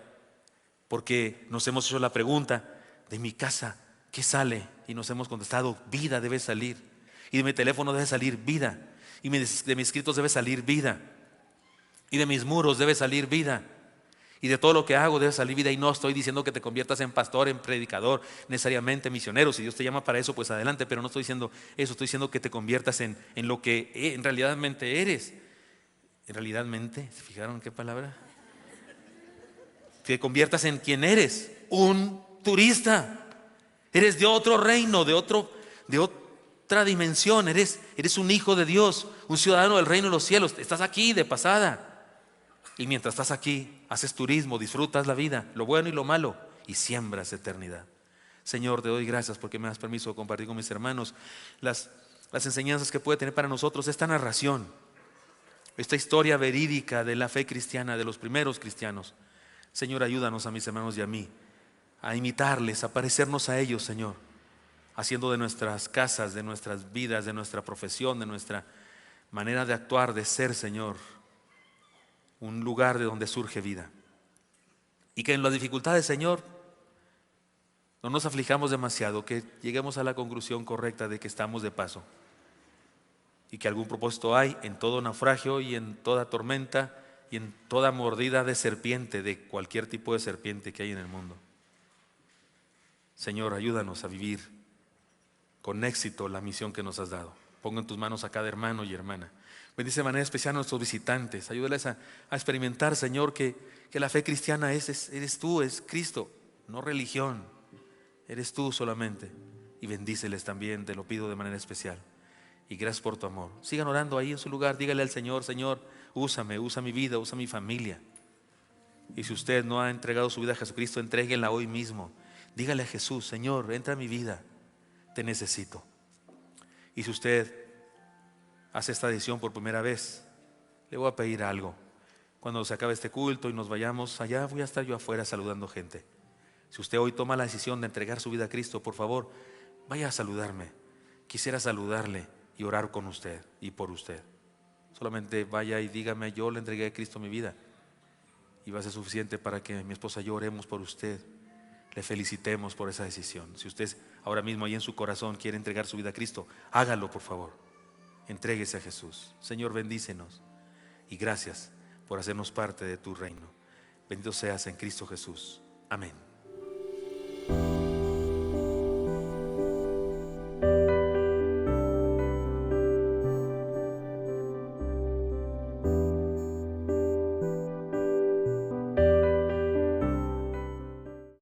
Porque nos hemos hecho la pregunta, de mi casa, ¿qué sale? Y nos hemos contestado, vida debe salir. Y de mi teléfono debe salir vida. Y de mis escritos debe salir vida. Y de mis muros debe salir vida. Y de todo lo que hago debe salir vida. Y no estoy diciendo que te conviertas en pastor, en predicador, necesariamente misionero. Si Dios te llama para eso, pues adelante. Pero no estoy diciendo eso. Estoy diciendo que te conviertas en lo que en realidad eres. En realidad, ¿se fijaron qué palabra? Que te conviertas en quien eres. Un turista. Eres de otro reino, de otra dimensión. Eres un hijo de Dios, un ciudadano del reino de los cielos. Estás aquí de pasada. Y mientras estás aquí, haces turismo, disfrutas la vida, lo bueno y lo malo, y siembras eternidad. Señor, te doy gracias porque me das permiso de compartir con mis hermanos las enseñanzas que puede tener para nosotros esta narración, esta historia verídica de la fe cristiana, de los primeros cristianos. Señor, ayúdanos a mis hermanos y a mí a imitarles, a parecernos a ellos, Señor, haciendo de nuestras casas, de nuestras vidas, de nuestra profesión, de nuestra manera de actuar, de ser, Señor, un lugar de donde surge vida. Y que en las dificultades, Señor, no nos aflijamos demasiado, que lleguemos a la conclusión correcta de que estamos de paso y que algún propósito hay en todo naufragio y en toda tormenta y en toda mordida de serpiente, de cualquier tipo de serpiente que hay en el mundo. Señor, ayúdanos a vivir con éxito la misión que nos has dado. Pongo en tus manos a cada hermano y hermana. Bendice de manera especial a nuestros visitantes. Ayúdales a experimentar, Señor, que la fe cristiana eres tú, es Cristo, no religión. Eres tú solamente. Y bendíceles también, te lo pido de manera especial. Y gracias por tu amor. Sigan orando ahí en su lugar. Dígale al Señor, Señor, úsame, usa mi vida, usa mi familia. Y si usted no ha entregado su vida a Jesucristo, entréguela hoy mismo. Dígale a Jesús, Señor, entra a mi vida, te necesito. Y si usted hace esta decisión por primera vez, le voy a pedir algo. Cuando se acabe este culto y nos vayamos, allá voy a estar yo afuera saludando gente. Si usted hoy toma la decisión de entregar su vida a Cristo, por favor, vaya a saludarme. Quisiera saludarle y orar con usted y por usted. Solamente vaya y dígame, yo le entregué a Cristo mi vida. Y va a ser suficiente para que mi esposa y yo oremos por usted. Le felicitemos por esa decisión. Si usted ahora mismo ahí en su corazón quiere entregar su vida a Cristo, hágalo por favor. Entréguese a Jesús. Señor, bendícenos y gracias por hacernos parte de tu reino. Bendito seas en Cristo Jesús. Amén.